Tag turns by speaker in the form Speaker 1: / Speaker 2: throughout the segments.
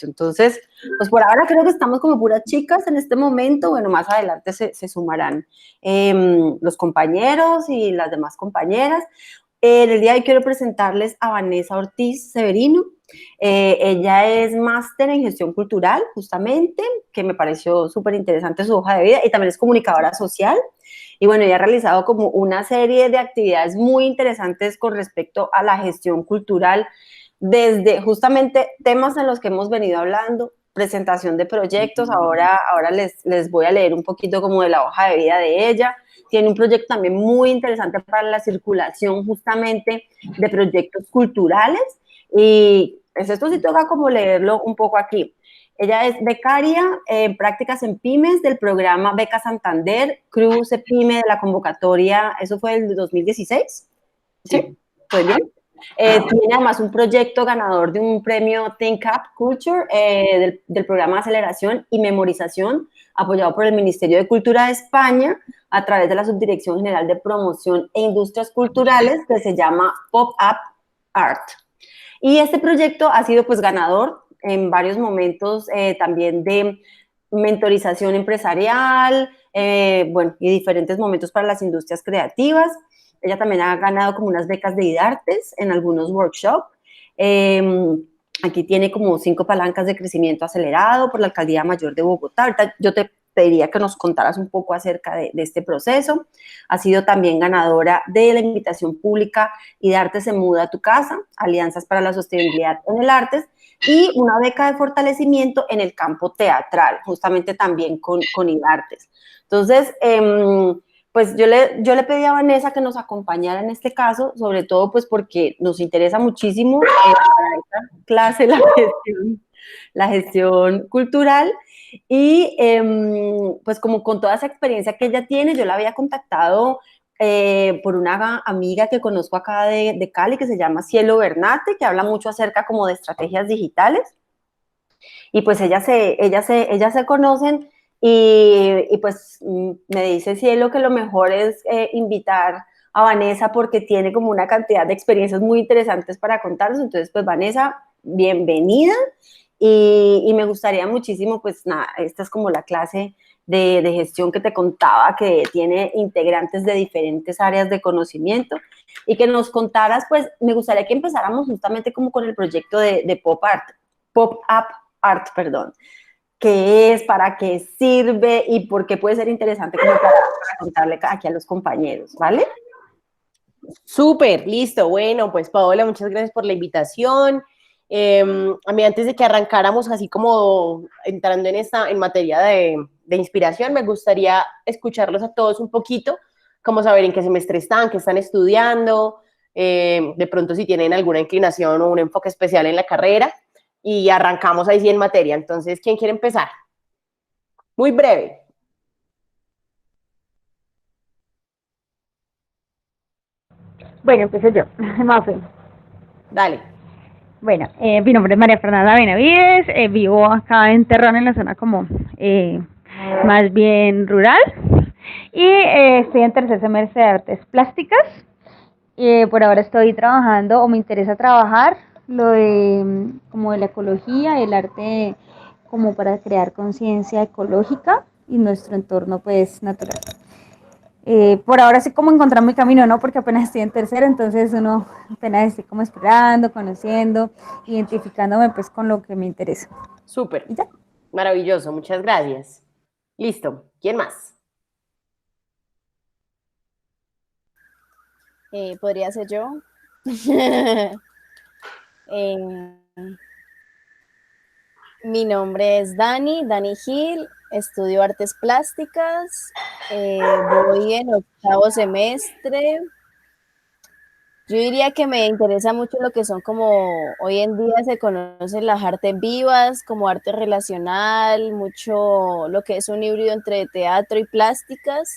Speaker 1: Entonces, pues por ahora creo que estamos como puras chicas en este momento. Bueno, más adelante se sumarán los compañeros y las demás compañeras. En el día de hoy quiero presentarles a Vanessa Ortiz Severino. Ella es máster en gestión cultural, justamente, que me pareció súper interesante su hoja de vida, y también es comunicadora social. Y bueno, ella ha realizado como una serie de actividades muy interesantes con respecto a la gestión cultural, desde justamente temas en los que hemos venido hablando, presentación de proyectos. Ahora les voy a leer un poquito como de la hoja de vida de ella. Tiene un proyecto también muy interesante para la circulación justamente de proyectos culturales, y esto sí toca como leerlo un poco aquí. Ella es becaria en prácticas en pymes del programa Beca Santander, Cruz Pyme de la convocatoria, eso fue el 2016. ¿Sí? ¿Estoy bien? Tiene además un proyecto ganador de un premio Think Up Culture del programa de aceleración y memorización apoyado por el Ministerio de Cultura de España a través de la Subdirección General de Promoción e Industrias Culturales, que se llama Pop-Up Art. Y este proyecto ha sido pues ganador en varios momentos también de mentorización empresarial, bueno, y diferentes momentos para las industrias creativas. Ella también ha ganado como unas becas de IDARTES en algunos workshops. Aquí tiene como 5 palancas de crecimiento acelerado por la Alcaldía Mayor de Bogotá. Ahorita yo te pediría que nos contaras un poco acerca de este proceso. Ha sido también ganadora de la invitación pública IDARTES se muda a tu casa, Alianzas para la Sostenibilidad en el Artes, y una beca de fortalecimiento en el campo teatral, justamente también con IDARTES. Entonces, pues yo le pedí a Vanessa que nos acompañara en este caso, sobre todo pues porque nos interesa muchísimo para esta clase la gestión cultural, y pues como con toda esa experiencia que ella tiene, yo la había contactado por una amiga que conozco acá de Cali, que se llama Cielo Bernate, que habla mucho acerca como de estrategias digitales, y pues ellas se conocen, y pues me dice Cielo que lo mejor es invitar a Vanessa porque tiene como una cantidad de experiencias muy interesantes para contarnos. Entonces, pues Vanessa, bienvenida, y me gustaría muchísimo, pues nada, esta es como la clase de gestión que te contaba, que tiene integrantes de diferentes áreas de conocimiento, y que nos contaras, pues me gustaría que empezáramos justamente como con el proyecto de Pop-Up Art, perdón. ¿Qué es? ¿Para qué sirve? ¿Y por qué puede ser interesante como para contarle aquí a los compañeros? ¿Vale?
Speaker 2: Súper, listo. Bueno, pues Paola, muchas gracias por la invitación. A mí, antes de que arrancáramos así como entrando en materia de inspiración, me gustaría escucharlos a todos un poquito, como saber en qué semestre están, qué están estudiando, de pronto si tienen alguna inclinación o un enfoque especial en la carrera, y arrancamos ahí sí en materia. Entonces, ¿quién quiere empezar? Muy breve.
Speaker 3: Bueno, empiezo yo, Mafe.
Speaker 2: Dale.
Speaker 3: Bueno, mi nombre es María Fernanda Benavides, vivo acá en Terrón, en la zona como más bien rural, y estoy en tercer semestre de Artes Plásticas. Por ahora estoy trabajando, o me interesa trabajar, lo de como de la ecología, el arte como para crear conciencia ecológica y nuestro entorno pues natural. Por ahora sí como encontrar mi camino, ¿no? Porque apenas estoy en tercero, entonces uno apenas estoy como explorando, conociendo, identificándome pues con lo que me interesa.
Speaker 2: Súper.
Speaker 3: ¿Y ya?
Speaker 2: Maravilloso, muchas gracias. Listo. ¿Quién más?
Speaker 4: Podría ser yo. Mi nombre es Dani Gil, estudio artes plásticas, voy en 8º semestre. Yo diría que me interesa mucho lo que son como hoy en día se conocen las artes vivas, como arte relacional, mucho lo que es un híbrido entre teatro y plásticas.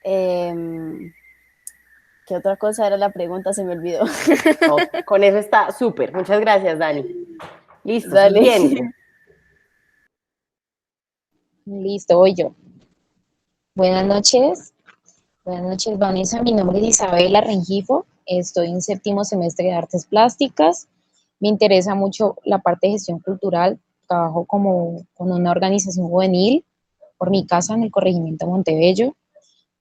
Speaker 4: ¿Qué otra cosa era la pregunta? Se me olvidó.
Speaker 2: No, con eso está súper. Muchas gracias, Dani. Listo,
Speaker 4: Dale.
Speaker 2: siguiente.
Speaker 5: Listo, voy yo. Buenas noches. Buenas noches, Vanessa. Mi nombre es Isabela Rengifo. Estoy en 7º semestre de Artes Plásticas. Me interesa mucho la parte de gestión cultural. Trabajo como con una organización juvenil por mi casa en el corregimiento Montebello.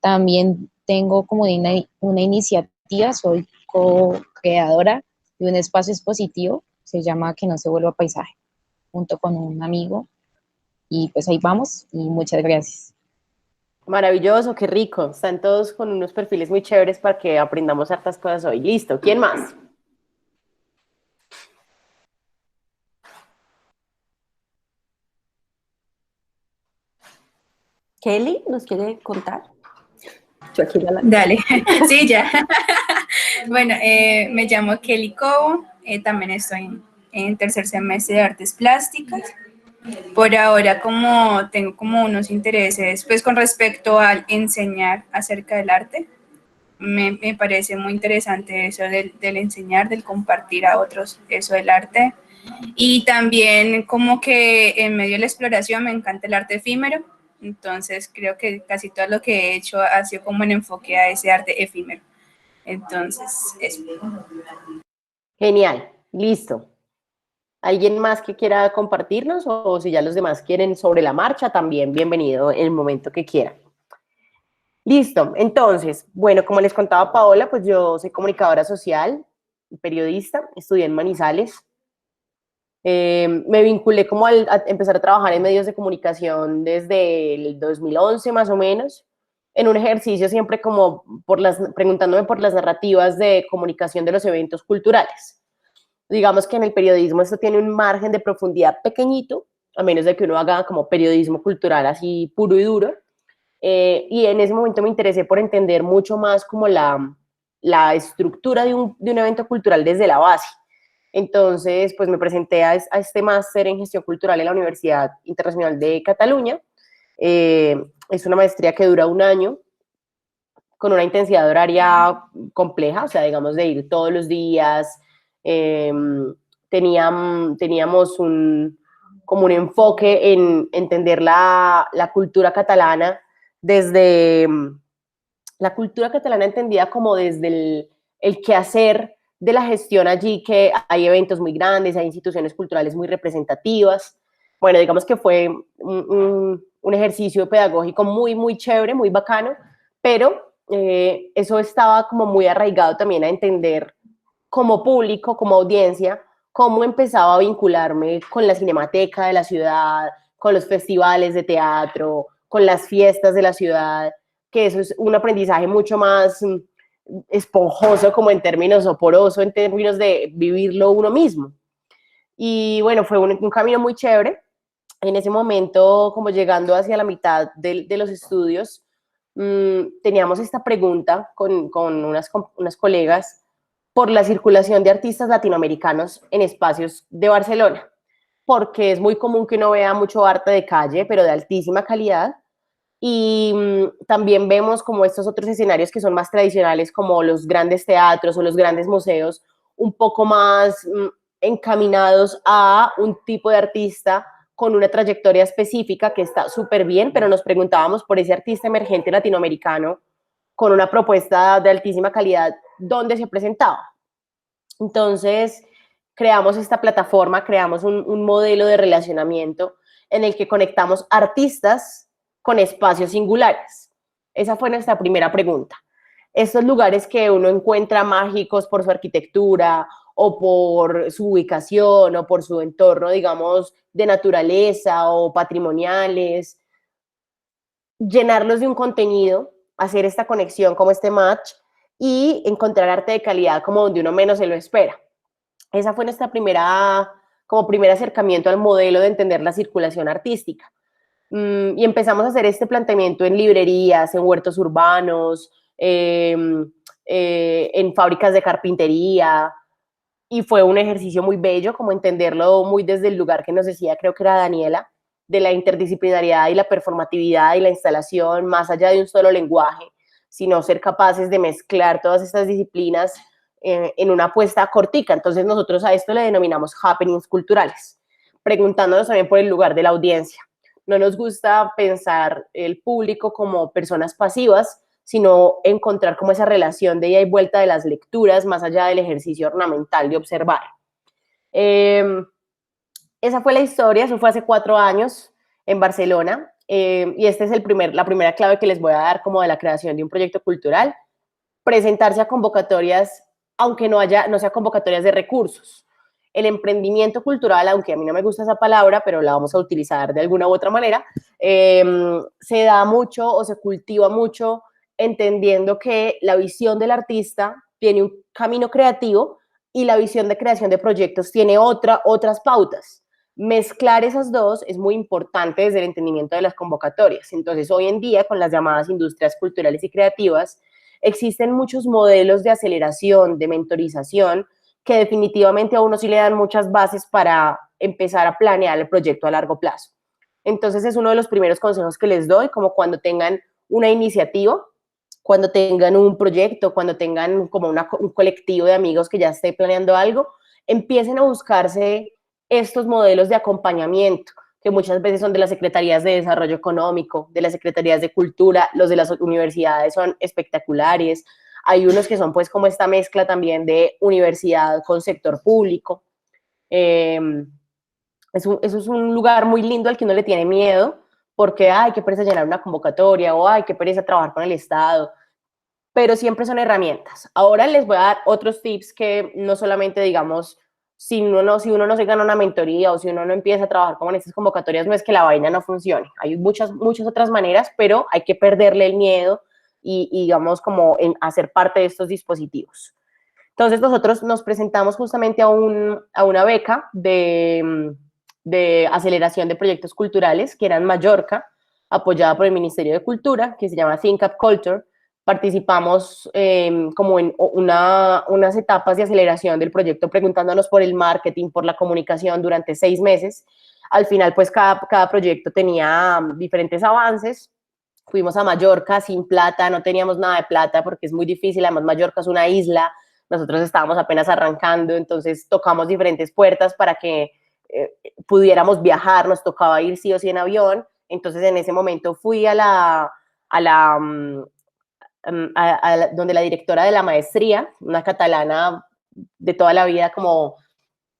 Speaker 5: También tengo como una iniciativa, soy co-creadora de un espacio expositivo, se llama Que no se vuelva paisaje, junto con un amigo. Y pues ahí vamos y muchas gracias.
Speaker 2: Maravilloso, qué rico. Están todos con unos perfiles muy chéveres para que aprendamos hartas cosas hoy. Listo, ¿quién más?
Speaker 1: Kelly, ¿nos quiere contar? Yo aquí ya la...
Speaker 6: Dale, sí, ya. Bueno, me llamo Kelly Cobo, también estoy en tercer semestre de artes plásticas. Por ahora, como tengo como unos intereses, pues con respecto al enseñar acerca del arte, me parece muy interesante eso del enseñar, del compartir a otros eso del arte. Y también como que en medio de la exploración me encanta el arte efímero, entonces creo que casi todo lo que he hecho ha sido como en enfoque a ese arte efímero. Entonces, eso.
Speaker 2: Genial, listo. ¿Alguien más que quiera compartirnos o si ya los demás quieren sobre la marcha, también bienvenido en el momento que quieran? Listo, entonces, bueno, como les contaba Paola, pues yo soy comunicadora social, periodista, estudié en Manizales. Me vinculé como a empezar a trabajar en medios de comunicación desde el 2011 más o menos, en un ejercicio siempre como preguntándome por las narrativas de comunicación de los eventos culturales. Digamos que en el periodismo esto tiene un margen de profundidad pequeñito, a menos de que uno haga como periodismo cultural así puro y duro. Y en ese momento me interesé por entender mucho más como la estructura de un evento cultural desde la base. Entonces, pues me presenté a este máster en gestión cultural en la Universidad Internacional de Cataluña. Es una maestría que dura 1 año, con una intensidad horaria compleja, o sea, digamos de ir todos los días. Teníamos como un enfoque en entender la cultura catalana desde la cultura catalana entendida como desde el quehacer de la gestión allí, que hay eventos muy grandes, hay instituciones culturales muy representativas. Bueno, digamos que fue un ejercicio pedagógico muy, muy chévere, muy bacano, pero eso estaba como muy arraigado también a entender como público, como audiencia, cómo empezaba a vincularme con la cinemateca de la ciudad, con los festivales de teatro, con las fiestas de la ciudad, que eso es un aprendizaje mucho más esponjoso como en términos, o poroso en términos de vivirlo uno mismo. Y bueno, fue un camino muy chévere. En ese momento, como llegando hacia la mitad de los estudios, teníamos esta pregunta con unas colegas por la circulación de artistas latinoamericanos en espacios de Barcelona, porque es muy común que uno vea mucho arte de calle, pero de altísima calidad, y también vemos como estos otros escenarios que son más tradicionales, como los grandes teatros o los grandes museos, un poco más encaminados a un tipo de artista con una trayectoria específica que está súper bien, pero nos preguntábamos por ese artista emergente latinoamericano con una propuesta de altísima calidad, ¿dónde se presentaba? Entonces, creamos esta plataforma, creamos un modelo de relacionamiento en el que conectamos artistas con espacios singulares. Esa fue nuestra primera pregunta. Estos lugares que uno encuentra mágicos por su arquitectura o por su ubicación o por su entorno, digamos, de naturaleza o patrimoniales, llenarlos de un contenido, hacer esta conexión como este match y encontrar arte de calidad como donde uno menos se lo espera. Esa fue nuestra primer acercamiento al modelo de entender la circulación artística. Y empezamos a hacer este planteamiento en librerías, en huertos urbanos, en fábricas de carpintería, y fue un ejercicio muy bello, como entenderlo muy desde el lugar que nos decía, creo que era Daniela, de la interdisciplinariedad y la performatividad y la instalación, más allá de un solo lenguaje, sino ser capaces de mezclar todas estas disciplinas en una apuesta cortica. Entonces nosotros a esto le denominamos happenings culturales, preguntándonos también por el lugar de la audiencia. No nos gusta pensar el público como personas pasivas, sino encontrar como esa relación de ida y vuelta de las lecturas más allá del ejercicio ornamental de observar. Esa fue la historia, eso fue hace 4 años en Barcelona, y esta es la primera clave que les voy a dar como de la creación de un proyecto cultural: presentarse a convocatorias, aunque no sean convocatorias de recursos. El emprendimiento cultural, aunque a mí no me gusta esa palabra, pero la vamos a utilizar de alguna u otra manera, se da mucho o se cultiva mucho entendiendo que la visión del artista tiene un camino creativo y la visión de creación de proyectos tiene otras pautas. Mezclar esas dos es muy importante desde el entendimiento de las convocatorias. Entonces, hoy en día, con las llamadas industrias culturales y creativas, existen muchos modelos de aceleración, de mentorización, que definitivamente a uno sí le dan muchas bases para empezar a planear el proyecto a largo plazo. Entonces, es uno de los primeros consejos que les doy, como cuando tengan una iniciativa, cuando tengan un proyecto, cuando tengan como un colectivo de amigos que ya esté planeando algo, empiecen a buscarse estos modelos de acompañamiento, que muchas veces son de las Secretarías de Desarrollo Económico, de las Secretarías de Cultura, los de las universidades son espectaculares. Hay unos que son pues como esta mezcla también de universidad con sector público. Eso es un lugar muy lindo al que uno le tiene miedo, porque ay, qué pereza llenar una convocatoria, o ay, qué pereza trabajar con el Estado, pero siempre son herramientas. Ahora les voy a dar otros tips que no solamente, digamos, si uno no se gana una mentoría o si uno no empieza a trabajar como en estas convocatorias, no es que la vaina no funcione. Hay muchas otras maneras, pero hay que perderle el miedo y digamos, como en hacer parte de estos dispositivos. Entonces, nosotros nos presentamos justamente a una beca de aceleración de proyectos culturales, que era en Mallorca, apoyada por el Ministerio de Cultura, que se llama Think Up Culture. Participamos como en unas etapas de aceleración del proyecto, preguntándonos por el marketing, por la comunicación durante 6 meses. Al final, pues cada proyecto tenía diferentes avances. Fuimos a Mallorca sin plata, no teníamos nada de plata porque es muy difícil, además Mallorca es una isla, nosotros estábamos apenas arrancando, entonces tocamos diferentes puertas para que pudiéramos viajar, nos tocaba ir sí o sí en avión. Entonces en ese momento fui donde la directora de la maestría, una catalana de toda la vida, como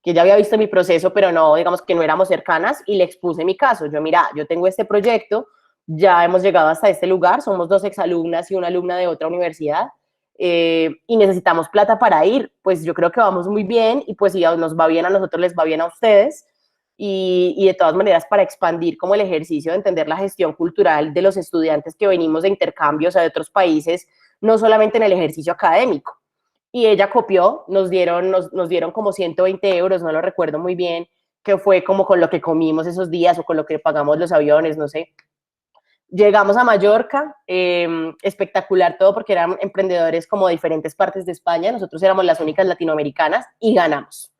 Speaker 2: que ya había visto mi proceso, pero no, digamos que no éramos cercanas, y le expuse mi caso. Mira, yo tengo este proyecto, ya hemos llegado hasta este lugar, somos 2 exalumnas y una alumna de otra universidad, y necesitamos plata para ir. Pues yo creo que vamos muy bien, y pues si nos va bien a nosotros, les va bien a ustedes. Y de todas maneras, para expandir como el ejercicio de entender la gestión cultural de los estudiantes que venimos de intercambios a otros países, no solamente en el ejercicio académico. Y ella copió, nos dieron como 120 euros, no lo recuerdo muy bien, que fue como con lo que comimos esos días o con lo que pagamos los aviones, no sé. Llegamos a Mallorca, espectacular todo porque eran emprendedores como de diferentes partes de España, nosotros éramos las únicas latinoamericanas y ganamos.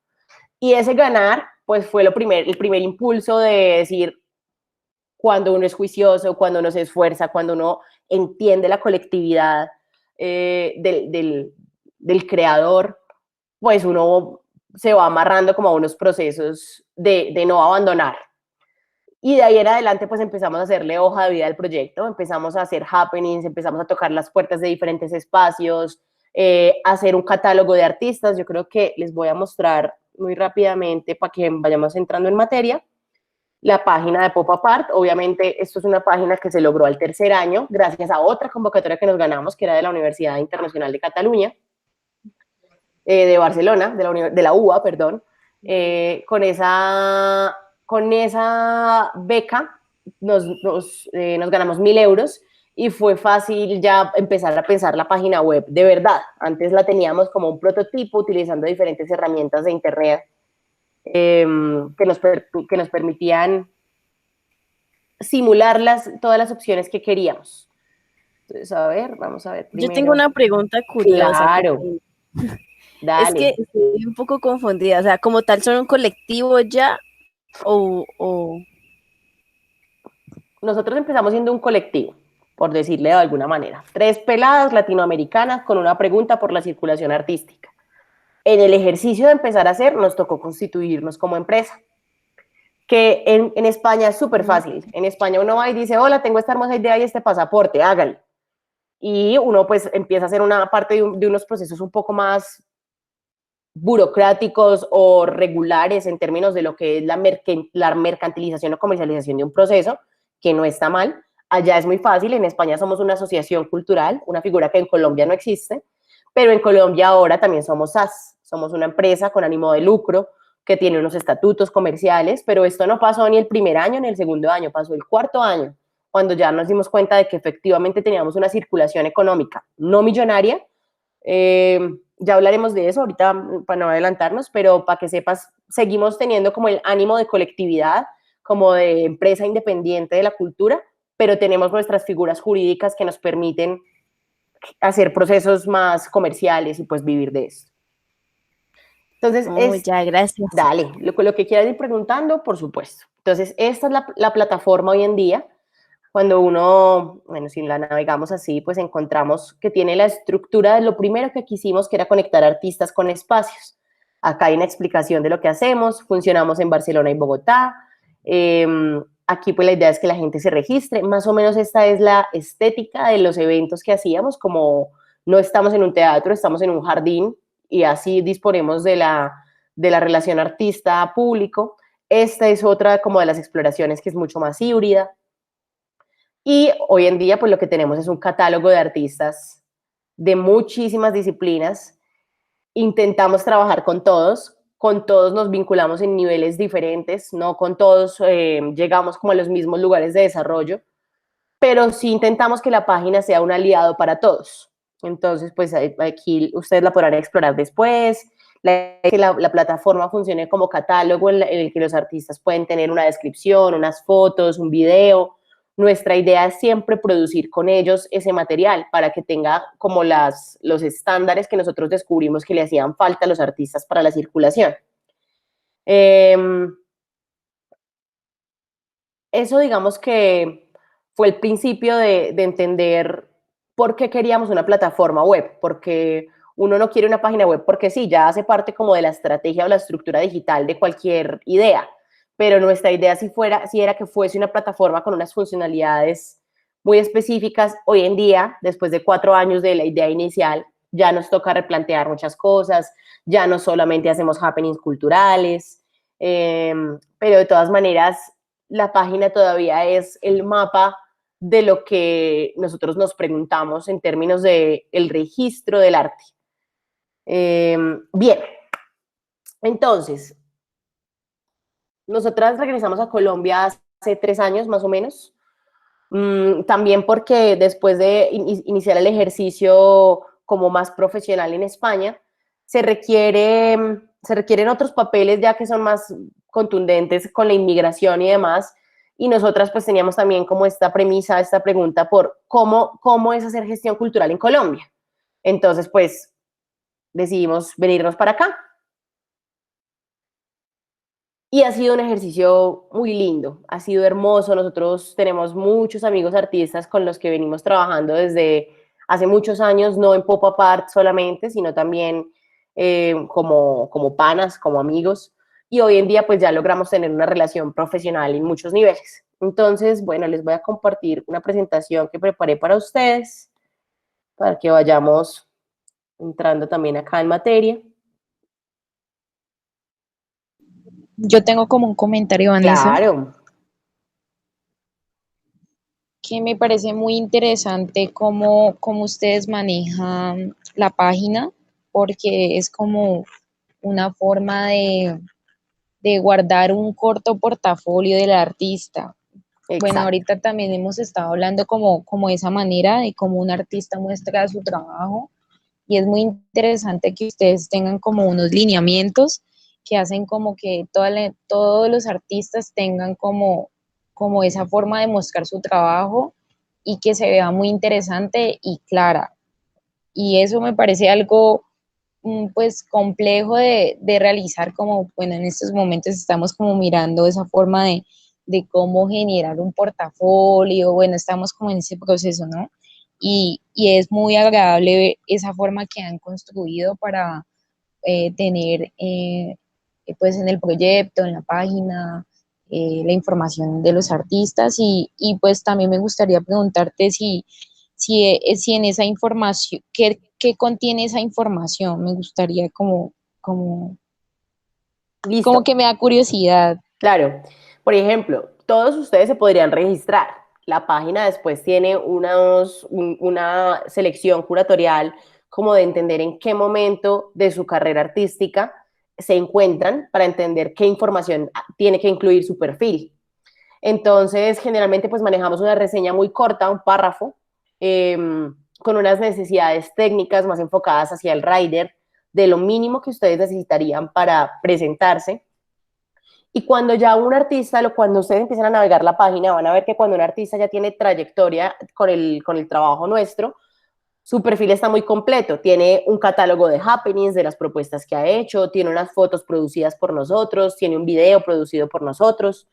Speaker 2: Y ese ganar, pues fue el primer impulso de decir, cuando uno es juicioso, cuando uno se esfuerza, cuando uno entiende la colectividad del creador, pues uno se va amarrando como a unos procesos de no abandonar. Y de ahí en adelante, pues empezamos a hacerle hoja de vida al proyecto, empezamos a hacer happenings, empezamos a tocar las puertas de diferentes espacios, hacer un catálogo de artistas. Yo creo que les voy a mostrar muy rápidamente para que vayamos entrando en materia. La página de Pop Apart, obviamente esto es una página que se logró al 3er año gracias a otra convocatoria que nos ganamos, que era de la Universidad Internacional de Cataluña, de Barcelona, de la UBA, perdón. Con esa beca nos ganamos 1.000 euros y fue fácil ya empezar a pensar la página web de verdad. Antes la teníamos como un prototipo utilizando diferentes herramientas de internet que nos permitían simular todas las opciones que queríamos. Entonces, a ver, vamos a ver primero.
Speaker 4: Yo tengo una pregunta curiosa.
Speaker 2: Claro. Dale.
Speaker 4: Es que estoy un poco confundida, o sea, como tal, ¿son un colectivo ya o...?
Speaker 2: Nosotros empezamos siendo un colectivo, por decirle de alguna manera. 3 peladas latinoamericanas con una pregunta por la circulación artística. En el ejercicio de empezar a hacer, nos tocó constituirnos como empresa, que en España es súper fácil. En España uno va y dice, hola, tengo esta hermosa idea y este pasaporte, hágalo. Y uno pues empieza a hacer una parte de unos procesos un poco más burocráticos o regulares en términos de lo que es la mercantilización o comercialización de un proceso, que no está mal. Allá es muy fácil, en España somos una asociación cultural, una figura que en Colombia no existe, pero en Colombia ahora también somos SAS, somos una empresa con ánimo de lucro que tiene unos estatutos comerciales, pero esto no pasó ni el primer año ni el segundo año, pasó el cuarto año, cuando ya nos dimos cuenta de que efectivamente teníamos una circulación económica no millonaria. Ya hablaremos de eso ahorita para no adelantarnos, pero para que sepas, seguimos teniendo como el ánimo de colectividad, como de empresa independiente de la cultura, pero tenemos nuestras figuras jurídicas que nos permiten hacer procesos más comerciales y pues vivir de esto. Entonces,
Speaker 4: ya, gracias.
Speaker 2: Dale, lo que quieras ir preguntando, por supuesto. Entonces, esta es la plataforma hoy en día. Cuando uno, bueno, si la navegamos así, pues encontramos que tiene la estructura de lo primero que quisimos, que era conectar artistas con espacios. Acá hay una explicación de lo que hacemos. Funcionamos en Barcelona y Bogotá. Aquí pues la idea es que la gente se registre. Más o menos esta es la estética de los eventos que hacíamos, como no estamos en un teatro, estamos en un jardín y así disponemos de la relación artista-público. Esta es otra como de las exploraciones que es mucho más híbrida. Y hoy en día, pues lo que tenemos es un catálogo de artistas de muchísimas disciplinas. Intentamos trabajar con todos nos vinculamos en niveles diferentes, no con todos llegamos como a los mismos lugares de desarrollo, pero sí intentamos que la página sea un aliado para todos. Entonces, pues aquí ustedes la podrán explorar después. Que la plataforma funcione como catálogo en el que los artistas pueden tener una descripción, unas fotos, un video. Nuestra idea es siempre producir con ellos ese material para que tenga como los estándares que nosotros descubrimos que le hacían falta a los artistas para la circulación. Eso digamos que fue el principio de entender por qué queríamos una plataforma web, porque uno no quiere una página web porque sí, ya hace parte como de la estrategia o la estructura digital de cualquier idea, pero nuestra idea sí era que fuese una plataforma con unas funcionalidades muy específicas. Hoy en día, después de 4 años de la idea inicial, ya nos toca replantear muchas cosas, ya no solamente hacemos happenings culturales, pero de todas maneras la página todavía es el mapa de lo que nosotros nos preguntamos en términos de el registro del arte. Bien, entonces, nosotras regresamos a Colombia hace 3 años más o menos, también porque después de iniciar el ejercicio como más profesional en España, se requieren otros papeles ya que son más contundentes con la inmigración y demás, y nosotras pues teníamos también como esta premisa, esta pregunta por cómo es hacer gestión cultural en Colombia. Entonces pues decidimos venirnos para acá. Y ha sido un ejercicio muy lindo, ha sido hermoso. Nosotros tenemos muchos amigos artistas con los que venimos trabajando desde hace muchos años, no en pop-up art solamente, sino también como panas, como amigos. Y hoy en día pues ya logramos tener una relación profesional en muchos niveles. Entonces, bueno, les voy a compartir una presentación que preparé para ustedes, para que vayamos entrando también acá en materia.
Speaker 5: Yo tengo como un comentario, Vanessa.
Speaker 2: Claro.
Speaker 5: Que me parece muy interesante cómo ustedes manejan la página, porque es como una forma de guardar un corto portafolio del artista.
Speaker 2: Exacto.
Speaker 5: Bueno, ahorita también hemos estado hablando como esa manera de cómo un artista muestra su trabajo, y es muy interesante que ustedes tengan como unos lineamientos que hacen como que todos los artistas tengan como esa forma de mostrar su trabajo y que se vea muy interesante y clara. Y eso me parece algo pues complejo de realizar, como bueno, en estos momentos estamos como mirando esa forma de cómo generar un portafolio, bueno, estamos como en ese proceso, ¿no? Y es muy agradable ver esa forma que han construido para tener pues en el proyecto, en la página, la información de los artistas, y pues también me gustaría preguntarte si en esa información, ¿qué contiene esa información? Me gustaría como como,
Speaker 2: Listo.
Speaker 5: como que me da curiosidad.
Speaker 2: Claro. Por ejemplo, todos ustedes se podrían registrar. La página después tiene una selección curatorial como de entender en qué momento de su carrera artística se encuentran para entender qué información tiene que incluir su perfil. Entonces, generalmente pues manejamos una reseña muy corta, un párrafo, eh, con unas necesidades técnicas más enfocadas hacia el rider, de lo mínimo que ustedes necesitarían para presentarse. Y cuando ya un artista, cuando ustedes empiezan a navegar la página, van a ver que cuando un artista ya tiene trayectoria con el trabajo nuestro, su perfil está muy completo. Tiene un catálogo de happenings, de las propuestas que ha hecho, tiene unas fotos producidas por nosotros, tiene un video producido por nosotros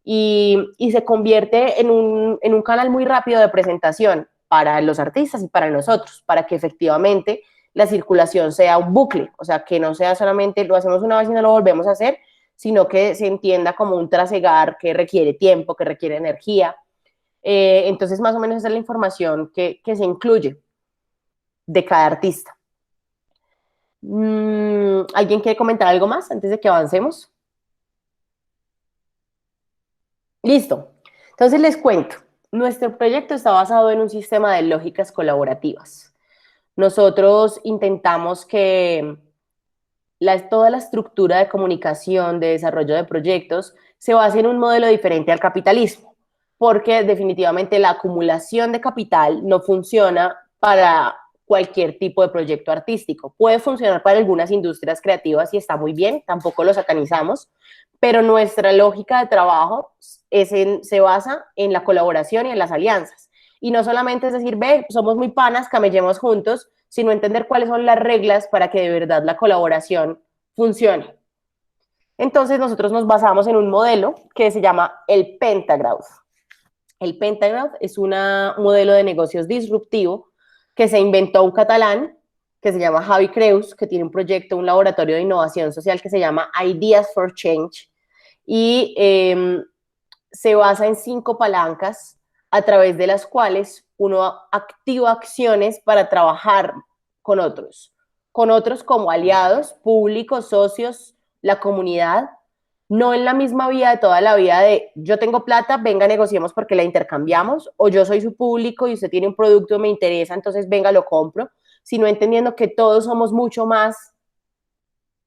Speaker 2: y se convierte en un canal muy rápido de presentación para los artistas y para nosotros, para que efectivamente la circulación sea un bucle, o sea, que no sea solamente lo hacemos una vez y no lo volvemos a hacer, sino que se entienda como un trasegar que requiere tiempo, que requiere energía. Entonces, más o menos esa es la información que se incluye de cada artista. ¿Alguien quiere comentar algo más antes de que avancemos? Listo. Entonces les cuento. Nuestro proyecto está basado en un sistema de lógicas colaborativas. Nosotros intentamos que toda la estructura de comunicación, de desarrollo de proyectos, se base en un modelo diferente al capitalismo, porque definitivamente la acumulación de capital no funciona para cualquier tipo de proyecto artístico. Puede funcionar para algunas industrias creativas y está muy bien, tampoco lo satanizamos, pero nuestra lógica de trabajo se basa en la colaboración y en las alianzas. Y no solamente es decir, ve, somos muy panas, camellemos juntos, sino entender cuáles son las reglas para que de verdad la colaboración funcione. Entonces nosotros nos basamos en un modelo que se llama el Pentagraph. El Pentagraph es un modelo de negocios disruptivo que se inventó un catalán que se llama Javi Creus, que tiene un proyecto, un laboratorio de innovación social que se llama Ideas for Change y se basa en 5 palancas a través de las cuales uno activa acciones para trabajar con otros como aliados, públicos, socios, la comunidad, no en la misma vía de toda la vida de yo tengo plata, venga, negociemos porque la intercambiamos, o yo soy su público y usted tiene un producto, me interesa, entonces venga, lo compro, sino entendiendo que todos somos mucho más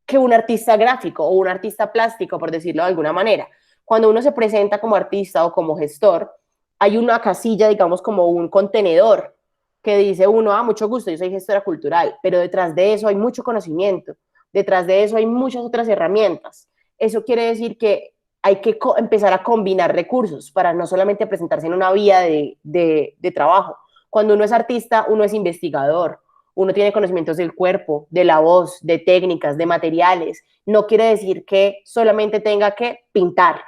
Speaker 2: que un artista gráfico o un artista plástico, por decirlo de alguna manera. Cuando uno se presenta como artista o como gestor, hay una casilla, digamos, como un contenedor que dice uno, mucho gusto, yo soy gestora cultural, pero detrás de eso hay mucho conocimiento, detrás de eso hay muchas otras herramientas. Eso quiere decir que hay que empezar a combinar recursos para no solamente presentarse en una vía de trabajo. Cuando uno es artista, uno es investigador, uno tiene conocimientos del cuerpo, de la voz, de técnicas, de materiales. No quiere decir que solamente tenga que pintar.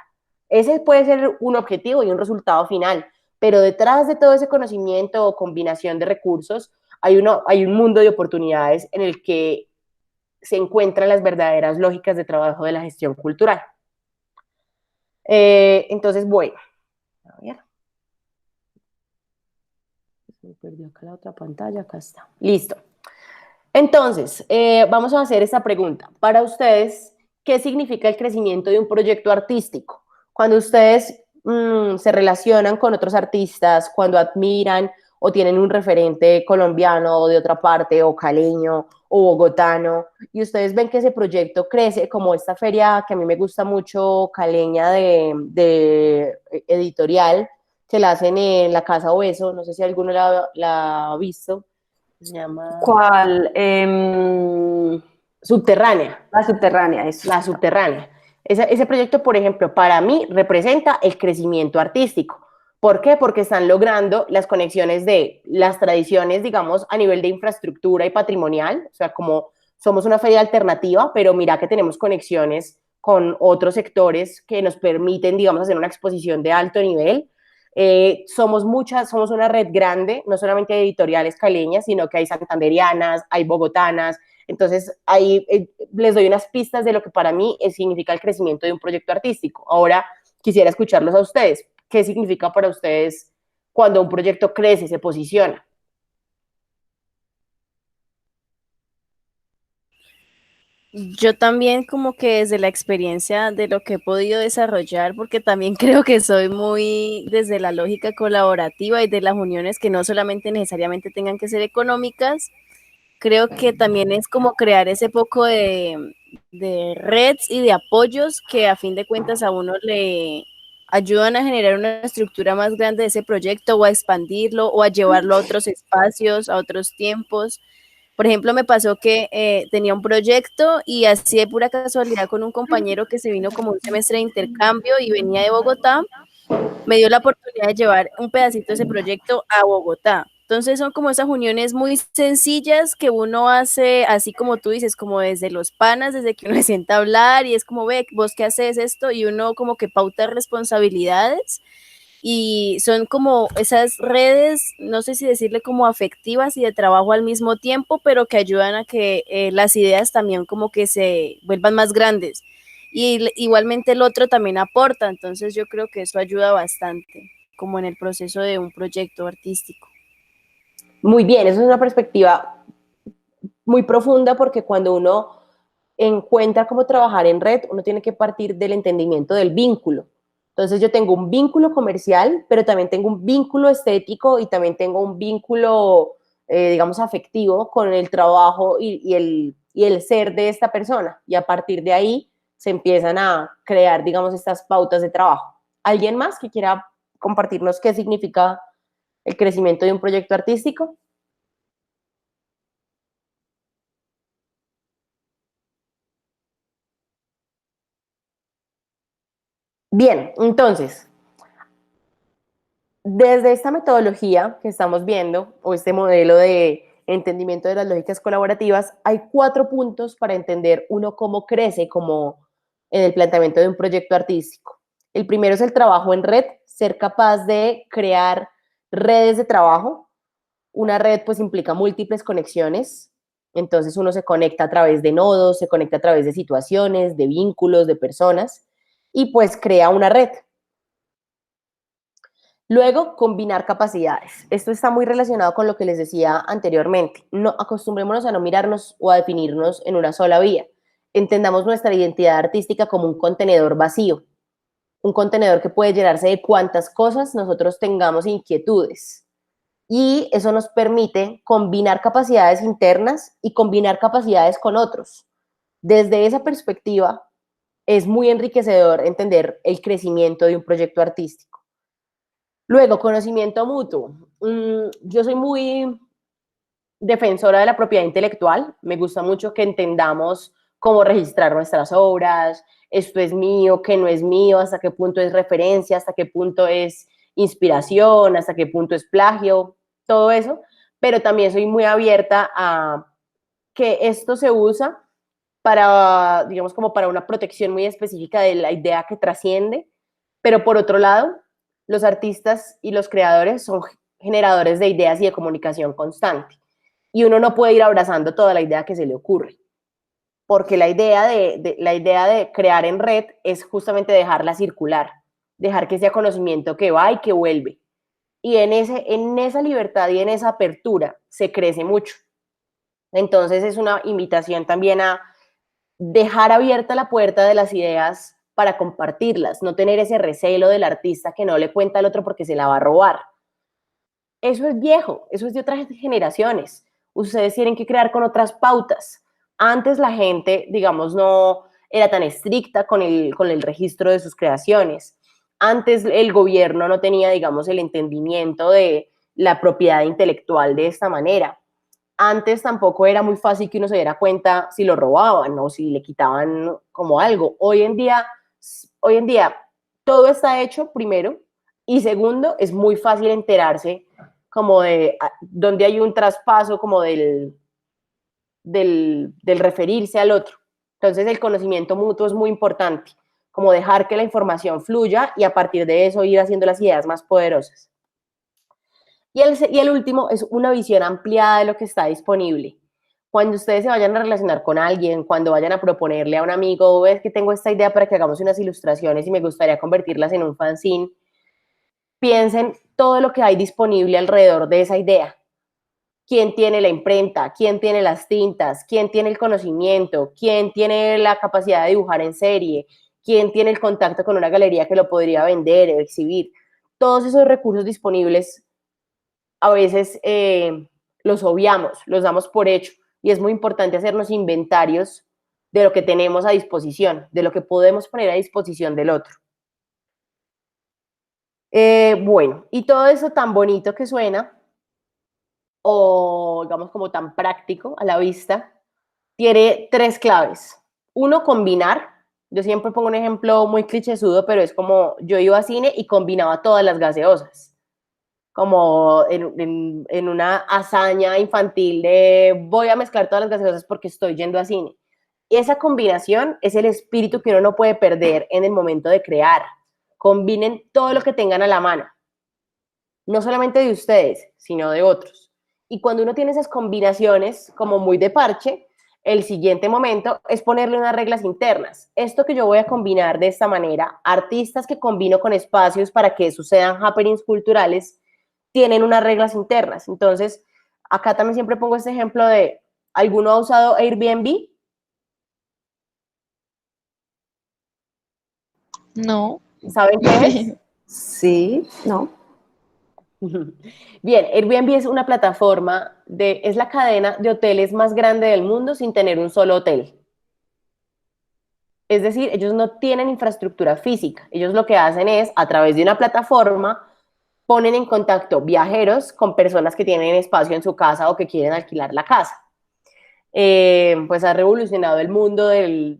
Speaker 2: Ese puede ser un objetivo y un resultado final, pero detrás de todo ese conocimiento o combinación de recursos hay un mundo de oportunidades en el que se encuentran las verdaderas lógicas de trabajo de la gestión cultural. Entonces, bueno, a ver. Me perdió acá la otra pantalla, acá está. Listo. Entonces, vamos a hacer esta pregunta. Para ustedes, ¿qué significa el crecimiento de un proyecto artístico? Cuando ustedes se relacionan con otros artistas, cuando admiran o tienen un referente colombiano o de otra parte, o caleño o bogotano, y ustedes ven que ese proyecto crece, como esta feria que a mí me gusta mucho, caleña de editorial, que la hacen en la Casa Obeso, no sé si alguno la ha visto, se llama...
Speaker 1: ¿Cuál?
Speaker 2: Subterránea.
Speaker 1: La subterránea, eso.
Speaker 2: La subterránea. Ese proyecto, por ejemplo, para mí representa el crecimiento artístico. ¿Por qué? Porque están logrando las conexiones de las tradiciones, digamos, a nivel de infraestructura y patrimonial, o sea, como somos una feria alternativa, pero mira que tenemos conexiones con otros sectores que nos permiten, digamos, hacer una exposición de alto nivel. Somos una red grande, no solamente editoriales caleñas, sino que hay santanderianas, hay bogotanas. Entonces, ahí les doy unas pistas de lo que para mí significa el crecimiento de un proyecto artístico. Ahora, quisiera escucharlos a ustedes. ¿Qué significa para ustedes cuando un proyecto crece y se posiciona?
Speaker 4: Yo también como que desde la experiencia de lo que he podido desarrollar, porque también creo que soy muy desde la lógica colaborativa y de las uniones que no solamente necesariamente tengan que ser económicas, creo que también es como crear ese poco de redes y de apoyos que a fin de cuentas a uno le ayudan a generar una estructura más grande de ese proyecto o a expandirlo o a llevarlo a otros espacios, a otros tiempos. Por ejemplo, me pasó que tenía un proyecto y así de pura casualidad con un compañero que se vino como un semestre de intercambio y venía de Bogotá, me dio la oportunidad de llevar un pedacito de ese proyecto a Bogotá. Entonces son como esas uniones muy sencillas que uno hace, así como tú dices, como desde los panas, desde que uno se sienta a hablar y es como, ve, vos qué haces esto y uno como que pauta responsabilidades y son como esas redes, no sé si decirle como afectivas y de trabajo al mismo tiempo, pero que ayudan a que las ideas también como que se vuelvan más grandes. Y igualmente el otro también aporta, entonces yo creo que eso ayuda bastante, como en el proceso de un proyecto artístico.
Speaker 2: Muy bien, eso es una perspectiva muy profunda porque cuando uno encuentra cómo trabajar en red, uno tiene que partir del entendimiento del vínculo. Entonces yo tengo un vínculo comercial, pero también tengo un vínculo estético y también tengo un vínculo, digamos, afectivo con el trabajo y el ser de esta persona. Y a partir de ahí se empiezan a crear, digamos, estas pautas de trabajo. ¿Alguien más que quiera compartirnos qué significa el crecimiento de un proyecto artístico? Bien, entonces, desde esta metodología que estamos viendo, o este modelo de entendimiento de las lógicas colaborativas, hay 4 puntos para entender uno cómo crece como en el planteamiento de un proyecto artístico. El primero es el trabajo en red, ser capaz de crear redes de trabajo. Una red pues implica múltiples conexiones, entonces uno se conecta a través de nodos, se conecta a través de situaciones, de vínculos, de personas, y pues crea una red. Luego, combinar capacidades. Esto está muy relacionado con lo que les decía anteriormente. No, acostumbrémonos a no mirarnos o a definirnos en una sola vía. Entendamos nuestra identidad artística como un contenedor vacío, un contenedor que puede llenarse de cuantas cosas nosotros tengamos inquietudes. Y eso nos permite combinar capacidades internas y combinar capacidades con otros. Desde esa perspectiva, es muy enriquecedor entender el crecimiento de un proyecto artístico. Luego, conocimiento mutuo. Yo soy muy defensora de la propiedad intelectual. Me gusta mucho que entendamos cómo registrar nuestras obras, esto es mío, qué no es mío, hasta qué punto es referencia, hasta qué punto es inspiración, hasta qué punto es plagio, todo eso. Pero también soy muy abierta a que esto se usa para, digamos, como para una protección muy específica de la idea que trasciende, pero por otro lado, los artistas y los creadores son generadores de ideas y de comunicación constante. Y uno no puede ir abrazando toda la idea que se le ocurre, porque la idea de crear en red es justamente dejarla circular, dejar que sea conocimiento que va y que vuelve. Y en esa libertad y en esa apertura se crece mucho. Entonces es una invitación también a dejar abierta la puerta de las ideas para compartirlas, no tener ese recelo del artista que no le cuenta al otro porque se la va a robar. Eso es viejo, eso es de otras generaciones. Ustedes tienen que crear con otras pautas. Antes la gente, digamos, no era tan estricta con el registro de sus creaciones. Antes el gobierno no tenía, digamos, el entendimiento de la propiedad intelectual de esta manera. Antes tampoco era muy fácil que uno se diera cuenta si lo robaban o si le quitaban como algo. Hoy en día todo está hecho, primero, y segundo, es muy fácil enterarse como de donde hay un traspaso como del referirse al otro. Entonces el conocimiento mutuo es muy importante, como dejar que la información fluya y a partir de eso ir haciendo las ideas más poderosas. Y el último es una visión ampliada de lo que está disponible. Cuando ustedes se vayan a relacionar con alguien, cuando vayan a proponerle a un amigo, ves que tengo esta idea para que hagamos unas ilustraciones y me gustaría convertirlas en un fanzine, piensen todo lo que hay disponible alrededor de esa idea. quién tiene la imprenta, quién tiene las tintas, quién tiene el conocimiento, quién tiene la capacidad de dibujar en serie, quién tiene el contacto con una galería que lo podría vender o exhibir. Todos esos recursos disponibles a veces los obviamos, los damos por hecho, y es muy importante hacernos inventarios de lo que tenemos a disposición, de lo que podemos poner a disposición del otro. Bueno, y todo eso tan bonito que suena, o digamos como tan práctico a la vista, tiene 3 claves. Uno, combinar. Yo siempre pongo un ejemplo muy clichésudo, pero es como yo iba a cine y combinaba todas las gaseosas, como en una hazaña infantil de voy a mezclar todas las gaseosas porque estoy yendo a cine. Y esa combinación es el espíritu que uno no puede perder en el momento de crear. Combinen todo lo que tengan a la mano, no solamente de ustedes, sino de otros. Y cuando uno tiene esas combinaciones como muy de parche, el siguiente momento es ponerle unas reglas internas. Esto que yo voy a combinar de esta manera, artistas que combino con espacios para que sucedan happenings culturales, tienen unas reglas internas. Entonces, acá también siempre pongo este ejemplo de, ¿alguno ha usado Airbnb?
Speaker 5: No.
Speaker 2: ¿Saben qué es?
Speaker 1: Sí, no.
Speaker 2: Bien, Airbnb es una plataforma es la cadena de hoteles más grande del mundo sin tener un solo hotel. Es decir, ellos no tienen infraestructura física. Ellos lo que hacen es, a través de una plataforma, ponen en contacto viajeros con personas que tienen espacio en su casa o que quieren alquilar la casa. Pues ha revolucionado el mundo del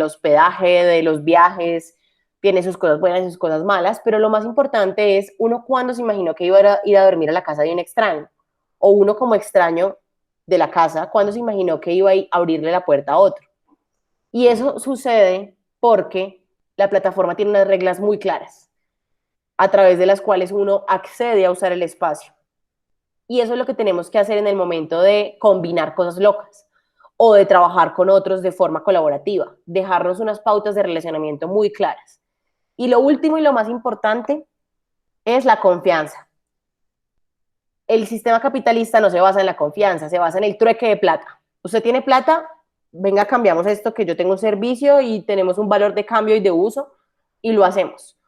Speaker 2: hospedaje, de los viajes, tiene sus cosas buenas y sus cosas malas, pero lo más importante es uno cuando se imaginó que iba a ir a dormir a la casa de un extraño, o uno como extraño de la casa, cuando se imaginó que iba a abrirle la puerta a otro. Y eso sucede porque la plataforma tiene unas reglas muy claras, a través de las cuales uno accede a usar el espacio. Y eso es lo que tenemos que hacer en el momento de combinar cosas locas o de trabajar con otros de forma colaborativa, dejarnos unas pautas de relacionamiento muy claras. Y lo último y lo más importante es la confianza. El sistema capitalista no se basa en la confianza, se basa en el trueque de plata. Usted tiene plata, venga, cambiamos esto, que yo tengo un servicio y tenemos un valor de cambio y de uso, y lo hacemos.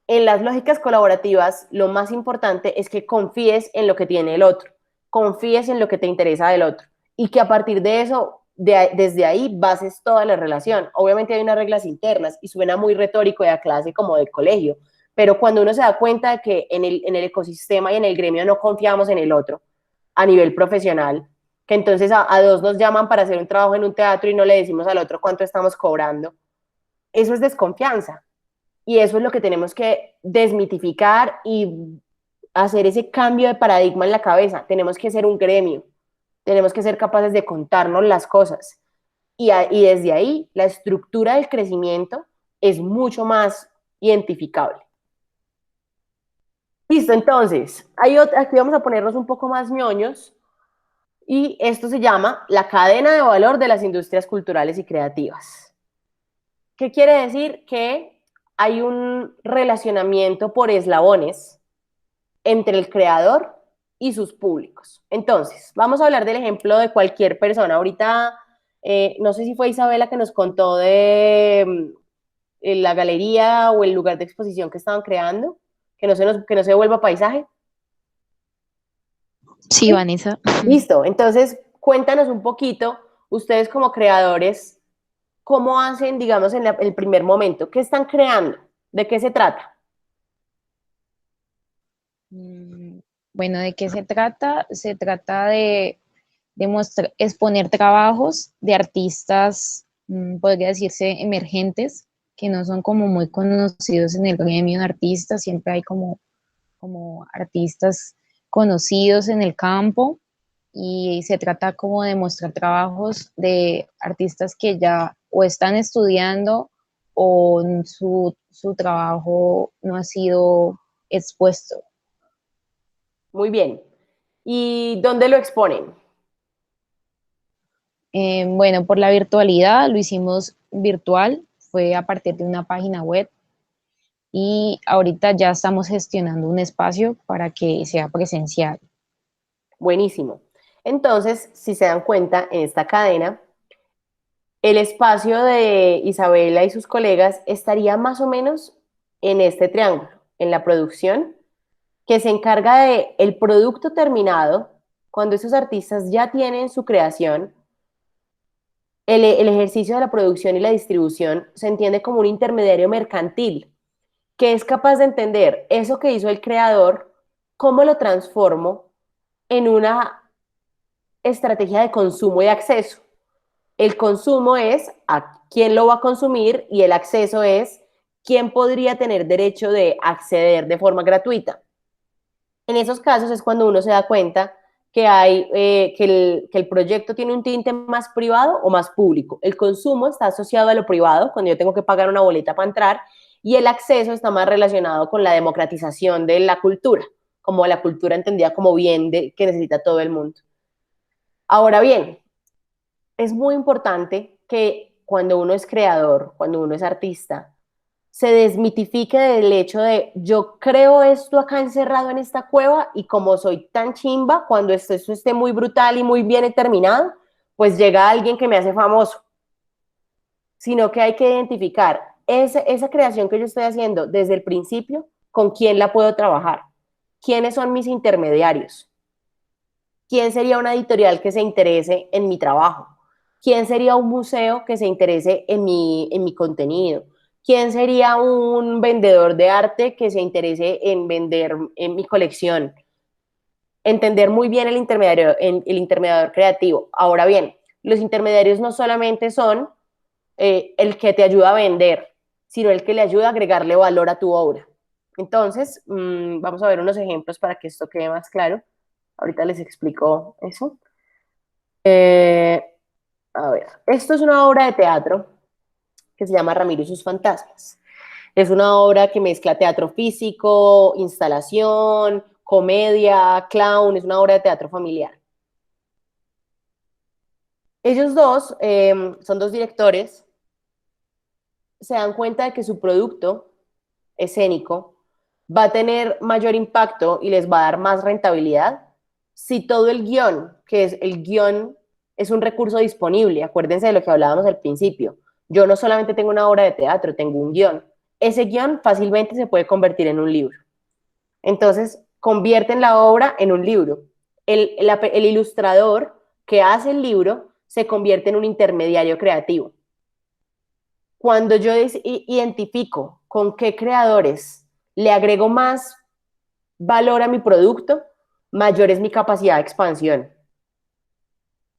Speaker 2: En las lógicas colaborativas, lo más importante es que confíes en lo que tiene el otro, confíes en lo que te interesa del otro, y que a partir de eso, desde ahí, bases toda la relación. Obviamente hay unas reglas internas, y suena muy retórico de a clase como de colegio, pero cuando uno se da cuenta de que en el ecosistema y en el gremio no confiamos en el otro a nivel profesional, que entonces a dos nos llaman para hacer un trabajo en un teatro y no le decimos al otro cuánto estamos cobrando, eso es desconfianza. Y eso es lo que tenemos que desmitificar y hacer ese cambio de paradigma en la cabeza. Tenemos que ser un gremio, tenemos que ser capaces de contarnos las cosas. Y desde ahí la estructura del crecimiento es mucho más identificable. Listo, entonces, aquí vamos a ponernos un poco más ñoños y esto se llama la cadena de valor de las industrias culturales y creativas. ¿Qué quiere decir? Que hay un relacionamiento por eslabones entre el creador y sus públicos. Entonces, vamos a hablar del ejemplo de cualquier persona. Ahorita, no sé si fue Isabela que nos contó de la galería o el lugar de exposición que estaban creando, que no se vuelva paisaje.
Speaker 5: Sí, Vanessa.
Speaker 2: Listo, entonces cuéntanos un poquito, ustedes como creadores, ¿cómo hacen, digamos, en el primer momento? ¿Qué están creando? ¿De qué se trata?
Speaker 5: Bueno, ¿de qué se trata? Se trata de exponer trabajos de artistas, podría decirse, emergentes, que no son como muy conocidos en el gremio de artistas, siempre hay como artistas conocidos en el campo y se trata como de mostrar trabajos de artistas que ya o están estudiando o su trabajo no ha sido expuesto.
Speaker 2: Muy bien. ¿Y dónde lo exponen?
Speaker 5: Bueno, por la virtualidad lo hicimos virtual, fue a partir de una página web y ahorita ya estamos gestionando un espacio para que sea presencial.
Speaker 2: Buenísimo. Entonces, si se dan cuenta, en esta cadena, el espacio de Isabela y sus colegas estaría más o menos en este triángulo, en la producción, que se encarga de el producto terminado, cuando esos artistas ya tienen su creación, el ejercicio de la producción y la distribución se entiende como un intermediario mercantil, que es capaz de entender eso que hizo el creador, cómo lo transformo en una estrategia de consumo y acceso. El consumo es a quién lo va a consumir y el acceso es quién podría tener derecho de acceder de forma gratuita. En esos casos es cuando uno se da cuenta que el proyecto tiene un tinte más privado o más público. El consumo está asociado a lo privado, cuando yo tengo que pagar una boleta para entrar, y el acceso está más relacionado con la democratización de la cultura, como la cultura entendida como bien que necesita todo el mundo. Ahora bien, es muy importante que cuando uno es creador, cuando uno es artista, se desmitifique del hecho de yo creo esto acá encerrado en esta cueva y como soy tan chimba, cuando esto esté muy brutal y muy bien terminado, pues llega alguien que me hace famoso. Sino que hay que identificar esa creación que yo estoy haciendo desde el principio, con quién la puedo trabajar, quiénes son mis intermediarios, quién sería una editorial que se interese en mi trabajo, quién sería un museo que se interese en mi contenido, quién sería un vendedor de arte que se interese en vender en mi colección. Entender muy bien el intermediador creativo. Ahora bien, los intermediarios no solamente son el que te ayuda a vender, sino el que le ayuda a agregarle valor a tu obra. Entonces, vamos a ver unos ejemplos para que esto quede más claro. Ahorita les explico eso. A ver, esto es una obra de teatro que se llama Ramiro y sus fantasmas. Es una obra que mezcla teatro físico, instalación, comedia, clown, es una obra de teatro familiar. Ellos dos son dos directores, se dan cuenta de que su producto escénico va a tener mayor impacto y les va a dar más rentabilidad si todo el guión, que es el guión, es un recurso disponible. Acuérdense de lo que hablábamos al principio. Yo no solamente tengo una obra de teatro, tengo un guión. Ese guión fácilmente se puede convertir en un libro. Entonces, convierten la obra en un libro. El ilustrador que hace el libro se convierte en un intermediario creativo. Cuando yo identifico con qué creadores le agrego más valor a mi producto, mayor es mi capacidad de expansión.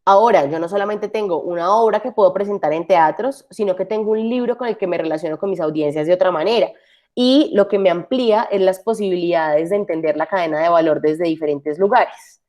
Speaker 2: Ahora, yo no solamente tengo una obra que puedo presentar en teatros, sino que tengo un libro con el que me relaciono con mis audiencias de otra manera. Y lo que me amplía es las posibilidades de entender la cadena de valor desde diferentes lugares.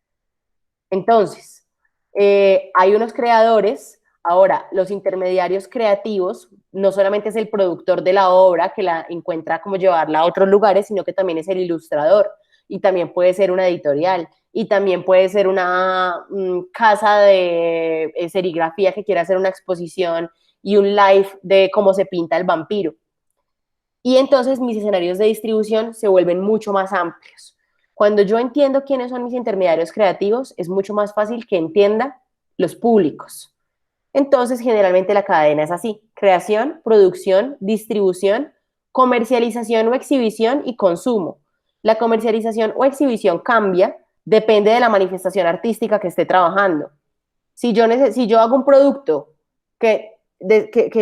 Speaker 2: Entonces, hay unos creadores, ahora, los intermediarios creativos, no solamente es el productor de la obra que la encuentra como llevarla a otros lugares, sino que también es el ilustrador y también puede ser una editorial y también puede ser una casa de serigrafía que quiera hacer una exposición y un live de cómo se pinta el vampiro. Y entonces mis escenarios de distribución se vuelven mucho más amplios. Cuando yo entiendo quiénes son mis intermediarios creativos, es mucho más fácil que entienda los públicos. Entonces, generalmente la cadena es así: creación, producción, distribución, comercialización o exhibición y consumo. La comercialización o exhibición cambia, depende de la manifestación artística que esté trabajando. Si yo hago un producto que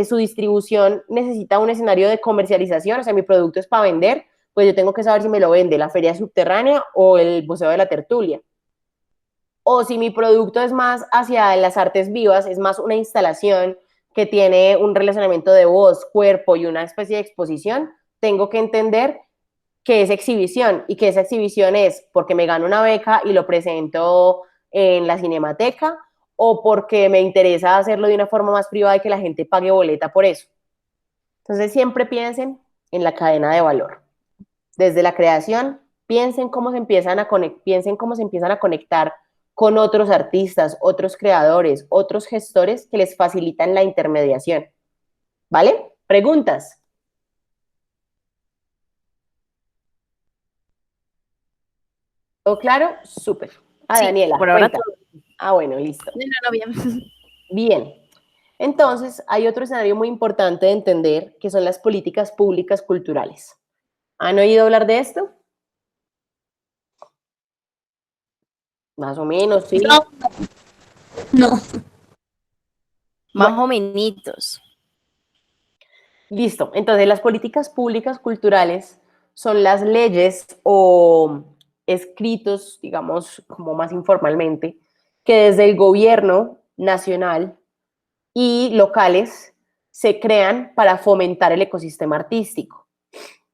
Speaker 2: su distribución necesita un escenario de comercialización, o sea, mi producto es para vender, pues yo tengo que saber si me lo vende la feria subterránea o el Museo de la Tertulia. O si mi producto es más hacia las artes vivas, es más una instalación que tiene un relacionamiento de voz, cuerpo y una especie de exposición, tengo que entender que es exhibición y que esa exhibición es porque me gano una beca y lo presento en la Cinemateca o porque me interesa hacerlo de una forma más privada y que la gente pague boleta por eso. Entonces siempre piensen en la cadena de valor. Desde la creación, piensen cómo se empiezan a conectar con otros artistas, otros creadores, otros gestores que les facilitan la intermediación. ¿Vale? ¿Preguntas? ¿Todo claro? Súper. Ah,
Speaker 4: Sí,
Speaker 2: Daniela,
Speaker 4: por ahora
Speaker 2: cuenta. Ah, bueno, listo.
Speaker 4: no, bien.
Speaker 2: Bien. Entonces, hay otro escenario muy importante de entender, que son las políticas públicas culturales. ¿Han oído hablar de esto? Más o menos, sí.
Speaker 6: No.
Speaker 4: Más o menos.
Speaker 2: Listo. Entonces, las políticas públicas culturales son las leyes o escritos, digamos, como más informalmente, que desde el gobierno nacional y locales se crean para fomentar el ecosistema artístico.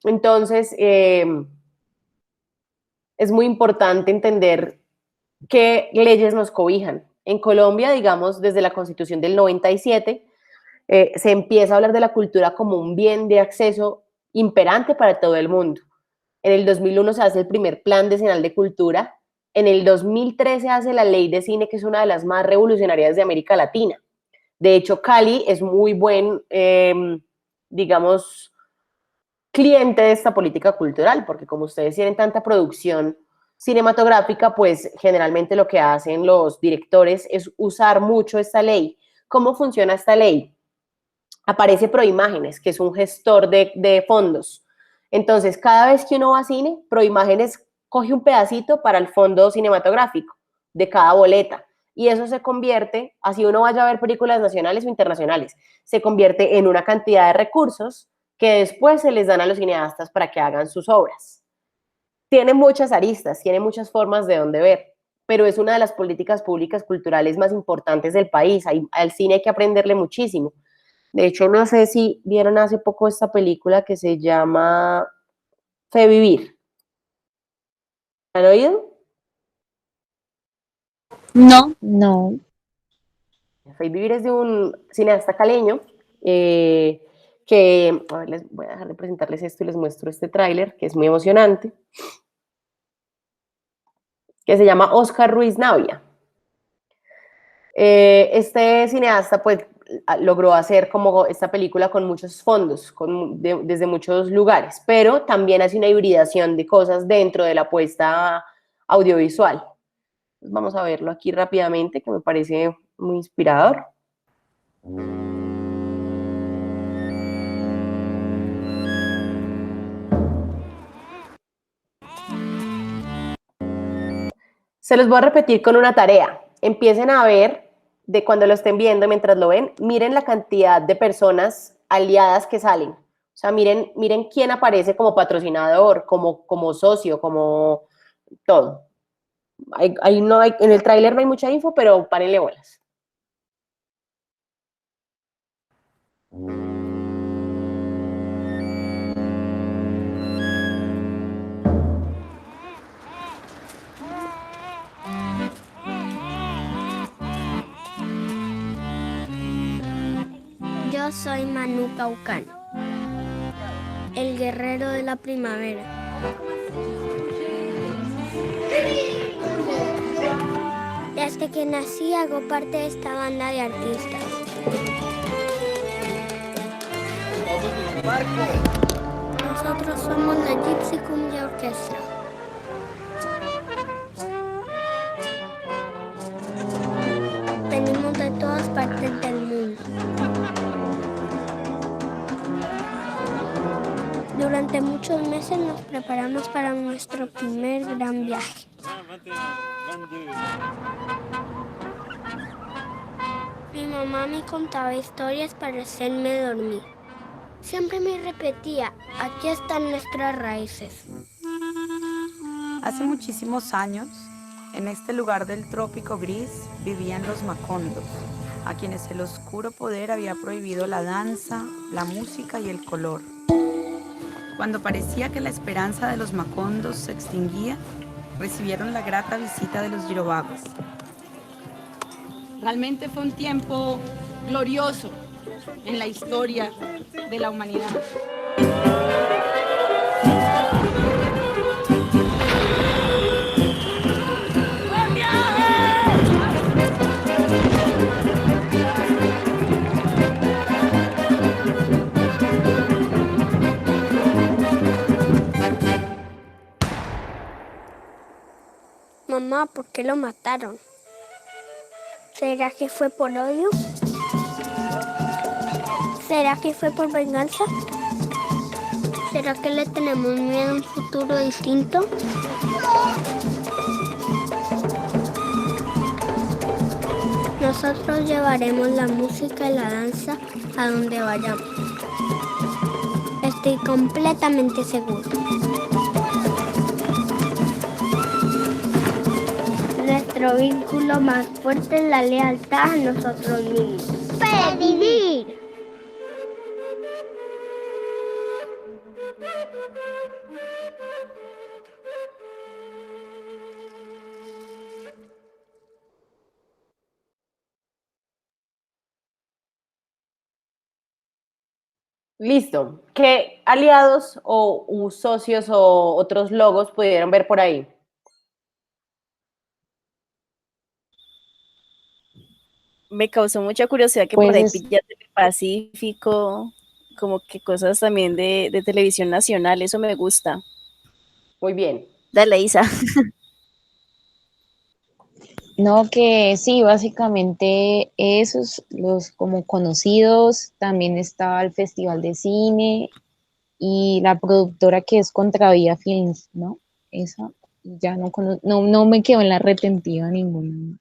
Speaker 2: Entonces, es muy importante entender qué leyes nos cobijan. En Colombia, digamos, desde la Constitución del 97, se empieza a hablar de la cultura como un bien de acceso imperante para todo el mundo. En el 2001 se hace el primer Plan Decenal de Cultura. En el 2013 se hace la Ley de Cine, que es una de las más revolucionarias de América Latina. De hecho, Cali es muy buen, digamos, cliente de esta política cultural, porque como ustedes tienen tanta producción cinematográfica, pues generalmente lo que hacen los directores es usar mucho esta ley. ¿Cómo funciona esta ley? Aparece Proimágenes, que es un gestor de fondos. Entonces, cada vez que uno va a cine, Proimágenes coge un pedacito para el fondo cinematográfico de cada boleta. Y eso se convierte, así uno vaya a ver películas nacionales o internacionales, se convierte en una cantidad de recursos que después se les dan a los cineastas para que hagan sus obras. Tiene muchas aristas, tiene muchas formas de dónde ver, pero es una de las políticas públicas culturales más importantes del país. Al cine hay que aprenderle muchísimo. De hecho, no sé si vieron hace poco esta película que se llama Fe Vivir. ¿Han oído?
Speaker 6: No.
Speaker 5: No,
Speaker 2: Fe Vivir es de un cineasta caleño que, a ver, les voy a dejar de presentarles esto y les muestro este tráiler, que es muy emocionante, que se llama Oscar Ruiz Navia. Este cineasta, pues, logró hacer como esta película con muchos fondos, desde muchos lugares, pero también hace una hibridación de cosas dentro de la apuesta audiovisual. Pues vamos a verlo aquí rápidamente, que me parece muy inspirador. Se los voy a repetir con una tarea. Empiecen a ver, de cuando lo estén viendo, mientras lo ven, miren la cantidad de personas aliadas que salen. O sea, miren quién aparece como patrocinador, como socio, como todo. En el tráiler no hay mucha info, pero párenle bolas.
Speaker 7: Yo soy Manu Caucano, el guerrero de la primavera. Desde que nací hago parte de esta banda de artistas. Nosotros somos la Gypsy Cumbia Orquestra. Venimos de todas partes del mundo. Durante muchos meses nos preparamos para nuestro primer gran viaje. Mi mamá me contaba historias para hacerme dormir. Siempre me repetía, aquí están nuestras raíces.
Speaker 8: Hace muchísimos años, en este lugar del trópico gris, vivían los macondos, a quienes el oscuro poder había prohibido la danza, la música y el color. Cuando parecía que la esperanza de los macondos se extinguía, recibieron la grata visita de los Yorubas. Realmente fue un tiempo glorioso en la historia de la humanidad.
Speaker 7: Mamá, ¿por qué lo mataron? ¿Será que fue por odio? ¿Será que fue por venganza? ¿Será que le tenemos miedo a un futuro distinto? Nosotros llevaremos la música y la danza a donde vayamos. Estoy completamente seguro. Nuestro vínculo más fuerte es la lealtad a nosotros mismos. ¡Para vivir!
Speaker 2: Listo. ¿Qué aliados o socios o otros logos pudieron ver por ahí?
Speaker 4: Me causó mucha curiosidad que
Speaker 5: Pues
Speaker 4: por ahí
Speaker 5: es-
Speaker 4: pillaste el Pacífico, como que cosas también de televisión nacional, eso me gusta.
Speaker 2: Muy bien.
Speaker 4: Dale, Isa.
Speaker 5: No, que sí, básicamente esos, los como conocidos, también está el Festival de Cine y la productora que es Contravía Films, ¿no? Esa, ya no me quedo en la retentiva ninguna.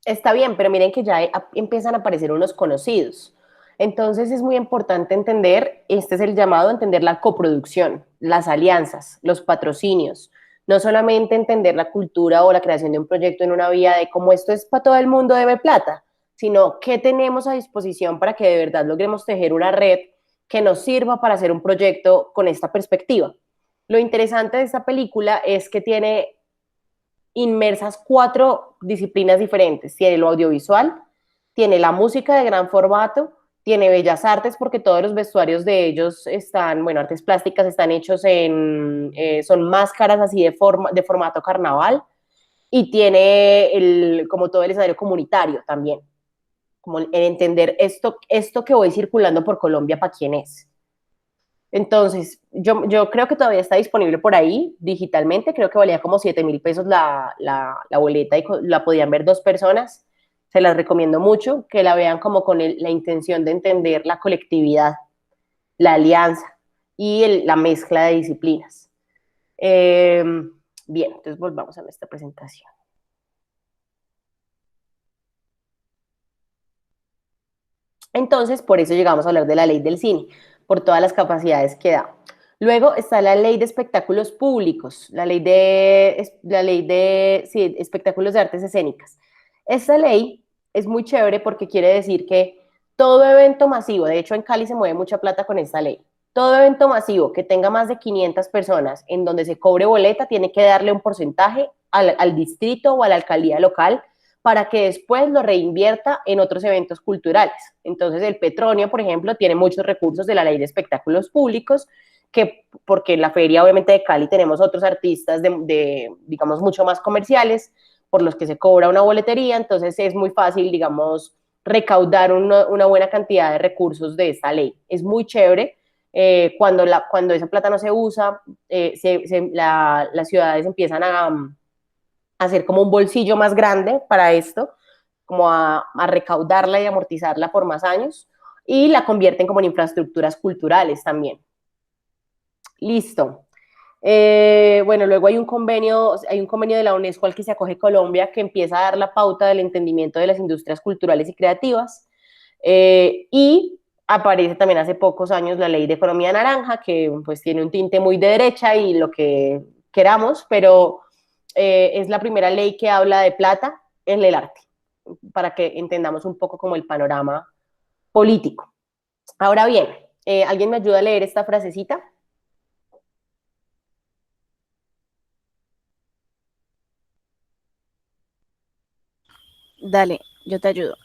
Speaker 2: Está bien, pero miren que ya empiezan a aparecer unos conocidos. Entonces es muy importante entender, este es el llamado a entender la coproducción, las alianzas, los patrocinios, no solamente entender la cultura o la creación de un proyecto en una vía de cómo esto es para todo el mundo debe plata, sino qué tenemos a disposición para que de verdad logremos tejer una red que nos sirva para hacer un proyecto con esta perspectiva. Lo interesante de esta película es que tiene inmersas 4 disciplinas diferentes. Tiene lo audiovisual, tiene la música de gran formato, tiene bellas artes porque todos los vestuarios de ellos están, bueno, artes plásticas están hechos son máscaras así de formato carnaval y tiene como todo el escenario comunitario también, como en entender esto que voy circulando por Colombia, ¿para quién es? Entonces, yo creo que todavía está disponible por ahí digitalmente, creo que valía como 7.000 pesos la boleta y la podían ver 2 personas. Se las recomiendo mucho, que la vean como con la intención de entender la colectividad, la alianza y la mezcla de disciplinas. Bien, entonces volvamos a nuestra presentación. Entonces, por eso llegamos a hablar de la ley del cine, por todas las capacidades que da. Luego está la ley de espectáculos públicos, la ley de sí, espectáculos de artes escénicas. Esta ley es muy chévere porque quiere decir que todo evento masivo, de hecho en Cali se mueve mucha plata con esta ley, todo evento masivo que tenga más de 500 personas en donde se cobre boleta tiene que darle un porcentaje al distrito o a la alcaldía local para que después lo reinvierta en otros eventos culturales. Entonces, el Petronio, por ejemplo, tiene muchos recursos de la ley de espectáculos públicos, porque en la feria, obviamente, de Cali tenemos otros artistas digamos, mucho más comerciales, por los que se cobra una boletería, entonces es muy fácil, digamos, recaudar una buena cantidad de recursos de esta ley. Es muy chévere. Cuando esa plata no se usa, las ciudades empiezan a hacer como un bolsillo más grande para esto, como a recaudarla y amortizarla por más años, y la convierten como en infraestructuras culturales también. Listo. Bueno, luego hay un convenio de la UNESCO al que se acoge Colombia que empieza a dar la pauta del entendimiento de las industrias culturales y creativas. Y aparece también hace pocos años la ley de economía naranja, que pues tiene un tinte muy de derecha y lo que queramos, pero es la primera ley que habla de plata en el arte, para que entendamos un poco como el panorama político. Ahora bien, ¿alguien me ayuda a leer esta frasecita?
Speaker 4: Dale, yo te ayudo.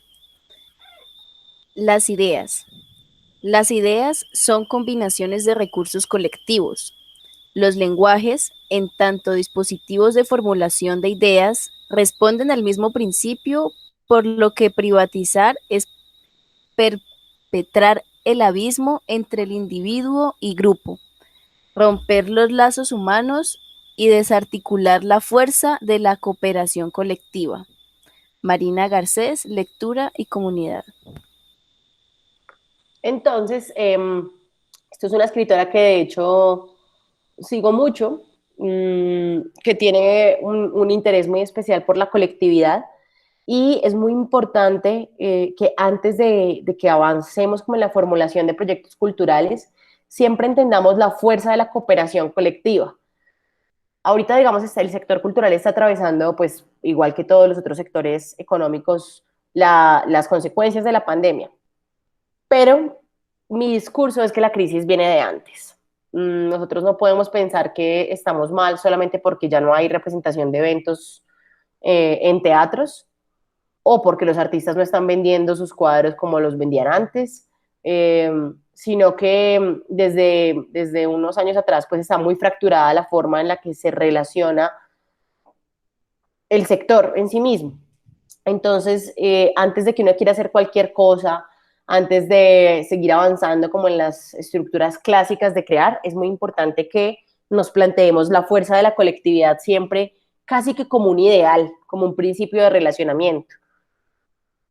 Speaker 4: Las ideas. Las ideas son combinaciones de recursos colectivos. Los lenguajes, en tanto dispositivos de formulación de ideas, responden al mismo principio, por lo que privatizar es perpetrar el abismo entre el individuo y grupo, romper los lazos humanos y desarticular la fuerza de la cooperación colectiva. Marina Garcés, lectura y comunidad.
Speaker 2: Entonces, esto es una escritora que de hecho sigo mucho, que tiene un interés muy especial por la colectividad y es muy importante que antes de que avancemos como en la formulación de proyectos culturales, siempre entendamos la fuerza de la cooperación colectiva. Ahorita, digamos, el sector cultural está atravesando, pues, igual que todos los otros sectores económicos, las consecuencias de la pandemia. Pero mi discurso es que la crisis viene de antes. Nosotros no podemos pensar que estamos mal solamente porque ya no hay representación de eventos en teatros o porque los artistas no están vendiendo sus cuadros como los vendían antes, sino que desde unos años atrás pues está muy fracturada la forma en la que se relaciona el sector en sí mismo. Entonces, antes de que uno quiera hacer cualquier cosa, antes de seguir avanzando como en las estructuras clásicas de crear, es muy importante que nos planteemos la fuerza de la colectividad siempre casi que como un ideal, como un principio de relacionamiento.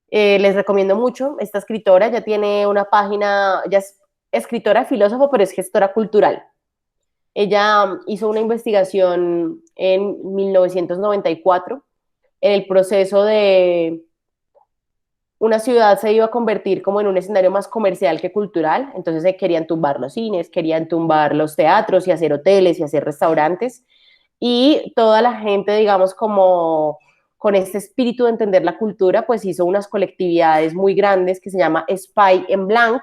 Speaker 2: Les recomiendo mucho, esta escritora ya tiene una página, ya es escritora, filósofo, pero es gestora cultural. Ella hizo una investigación en 1994 en el proceso de una ciudad se iba a convertir como en un escenario más comercial que cultural, entonces se querían tumbar los cines, querían tumbar los teatros y hacer hoteles y hacer restaurantes, y toda la gente, digamos, como con este espíritu de entender la cultura, pues hizo unas colectividades muy grandes que se llama Spy en Blanc,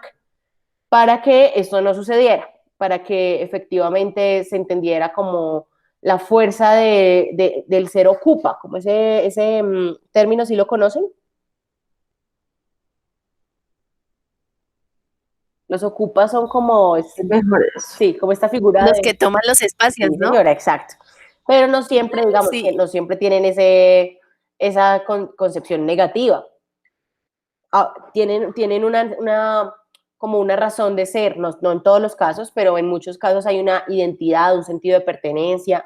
Speaker 2: para que esto no sucediera, para que efectivamente se entendiera como la fuerza del ser ocupa, como ese término, ¿sí lo conocen? Los ocupas son como, sí, como esta figura
Speaker 4: Los que toman los espacios,
Speaker 2: sí,
Speaker 4: ¿no?
Speaker 2: señora, exacto. Pero no siempre, digamos,
Speaker 4: Sí.
Speaker 2: que no siempre tienen esa concepción negativa. Tienen como una razón de ser, no en todos los casos, pero en muchos casos hay una identidad, un sentido de pertenencia,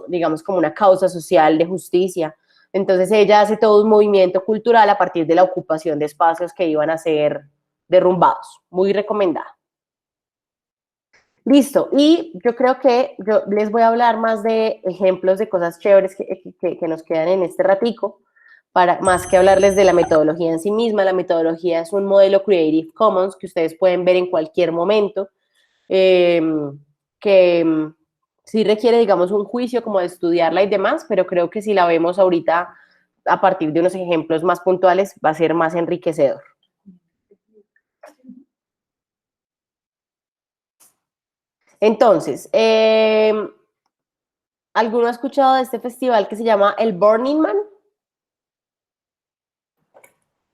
Speaker 2: digamos, como una causa social de justicia. Entonces ella hace todo un movimiento cultural a partir de la ocupación de espacios que iban a ser derrumbados. Muy recomendada. Listo, y yo creo que yo les voy a hablar más de ejemplos de cosas chéveres que nos quedan en este ratico, más que hablarles de la metodología en sí misma. La metodología es un modelo Creative Commons que ustedes pueden ver en cualquier momento, que sí requiere, digamos, un juicio como de estudiarla y demás, pero creo que si la vemos ahorita a partir de unos ejemplos más puntuales va a ser más enriquecedor. Entonces, ¿alguno ha escuchado de este festival que se llama el Burning Man?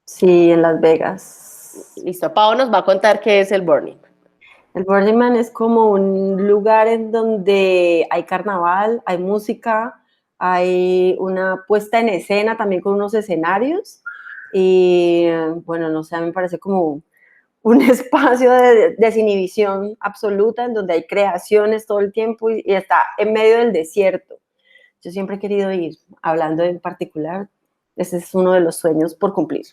Speaker 1: Sí, en Las Vegas.
Speaker 2: Listo, Pau nos va a contar qué es el Burning Man.
Speaker 1: El Burning Man es como un lugar en donde hay carnaval, hay música, hay una puesta en escena también con unos escenarios y bueno, no sé, a mí me parece como un espacio de desinhibición absoluta en donde hay creaciones todo el tiempo y está en medio del desierto. Yo siempre he querido ir, hablando en particular, ese es uno de los sueños por cumplir.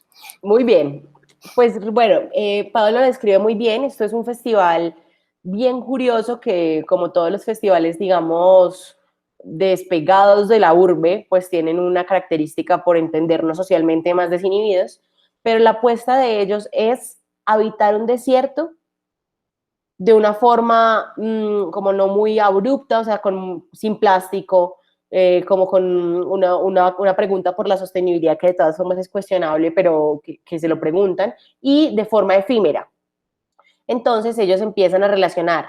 Speaker 2: Muy bien, pues bueno, Pablo lo describe muy bien. Esto es un festival bien curioso que, como todos los festivales, digamos, despegados de la urbe, pues tienen una característica por entendernos socialmente más desinhibidos, pero la apuesta de ellos es habitar un desierto de una forma como no muy abrupta, o sea, sin plástico, como con una pregunta por la sostenibilidad que de todas formas es cuestionable, pero que se lo preguntan, y de forma efímera. Entonces ellos empiezan a relacionar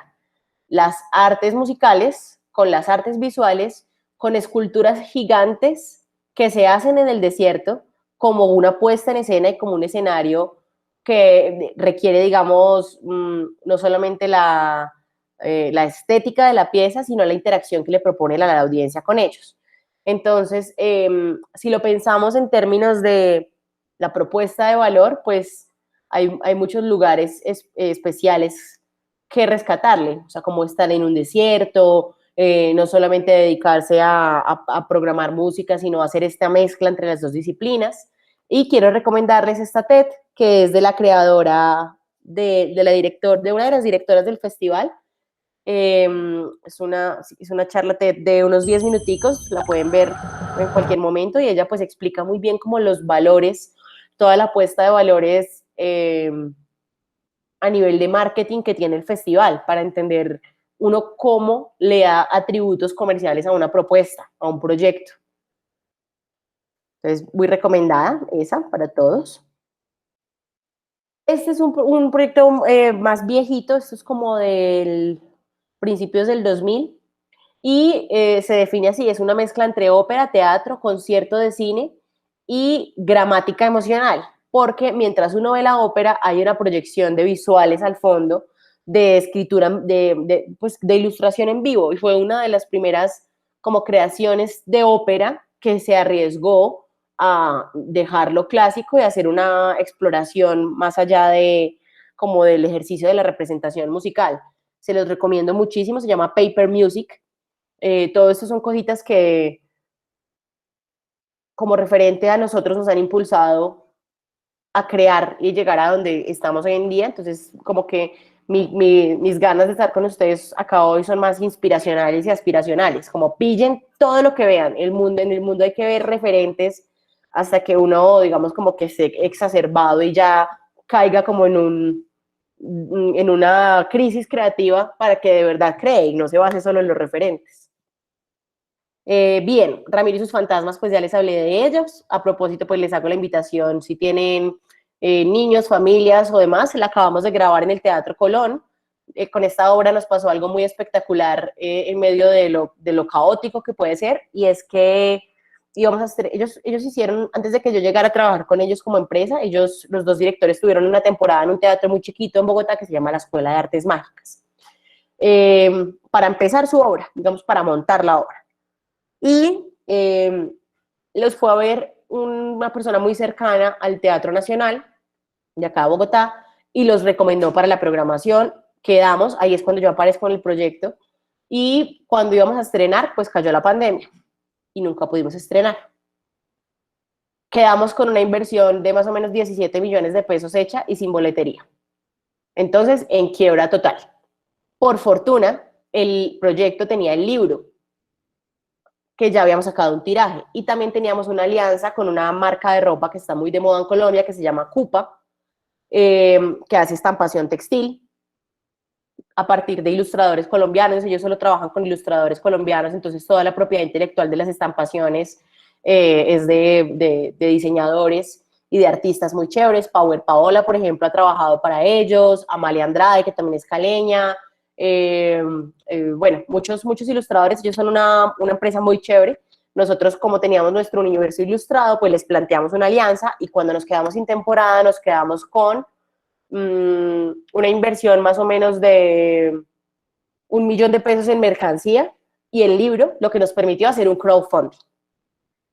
Speaker 2: las artes musicales con las artes visuales, con esculturas gigantes que se hacen en el desierto como una puesta en escena y como un escenario que requiere, digamos, no solamente la estética de la pieza, sino la interacción que le propone la audiencia con ellos. Entonces, si lo pensamos en términos de la propuesta de valor, pues hay muchos lugares especiales que rescatarle, o sea, como estar en un desierto, no solamente dedicarse a programar música, sino hacer esta mezcla entre las dos disciplinas. Y quiero recomendarles esta TED, que es de la creadora, de una de las directoras del festival. Es una charla TED de unos 10 minuticos, la pueden ver en cualquier momento, y ella pues explica muy bien como los valores, toda la apuesta de valores a nivel de marketing que tiene el festival, para entender uno cómo le da atributos comerciales a una propuesta, a un proyecto. Entonces, muy recomendada esa para todos. Este es un proyecto más viejito, esto es como del principios del 2000, y se define así: es una mezcla entre ópera, teatro, concierto de cine y gramática emocional, porque mientras uno ve la ópera hay una proyección de visuales al fondo, de escritura, pues, de ilustración en vivo, y fue una de las primeras como creaciones de ópera que se arriesgó a dejar lo clásico y hacer una exploración más allá de como del ejercicio de la representación musical. Se los recomiendo muchísimo, se llama Paper Music. Todo esto son cositas que como referente a nosotros nos han impulsado a crear y llegar a donde estamos hoy en día. Entonces, como que mis ganas de estar con ustedes acá hoy son más inspiracionales y aspiracionales, como pillen todo lo que vean. En el mundo hay que ver referentes hasta que uno, digamos, como que esté exacerbado y ya caiga como en una crisis creativa, para que de verdad cree y no se base solo en los referentes. Bien, Ramiro y sus fantasmas, pues ya les hablé de ellos. A propósito, pues les hago la invitación, si tienen niños, familias o demás, la acabamos de grabar en el Teatro Colón. Con esta obra nos pasó algo muy espectacular en medio de lo caótico que puede ser, y es que ellos hicieron, antes de que yo llegara a trabajar con ellos como empresa, los dos directores tuvieron una temporada en un teatro muy chiquito en Bogotá que se llama la Escuela de Artes Mágicas, para empezar su obra, digamos, para montar la obra. Y los fue a ver una persona muy cercana al Teatro Nacional de acá de Bogotá, y los recomendó para la programación. Quedamos, ahí es cuando yo aparezco en el proyecto, y cuando íbamos a estrenar, pues cayó la pandemia y nunca pudimos estrenar. Quedamos con una inversión de más o menos 17 millones de pesos hecha y sin boletería. Entonces, en quiebra total. Por fortuna, el proyecto tenía el libro, que ya habíamos sacado un tiraje, y también teníamos una alianza con una marca de ropa que está muy de moda en Colombia, que se llama Cupa, que hace estampación textil a partir de ilustradores colombianos. Ellos solo trabajan con ilustradores colombianos, entonces toda la propiedad intelectual de las estampaciones es de diseñadores y de artistas muy chéveres. Power Paola, por ejemplo, ha trabajado para ellos, Amalia Andrade, que también es caleña, bueno, muchos ilustradores. Ellos son una empresa muy chévere. Nosotros, como teníamos nuestro universo ilustrado, pues les planteamos una alianza, y cuando nos quedamos sin temporada, nos quedamos con una inversión más o menos de 1 millón de pesos en mercancía y el libro, lo que nos permitió hacer un crowdfunding.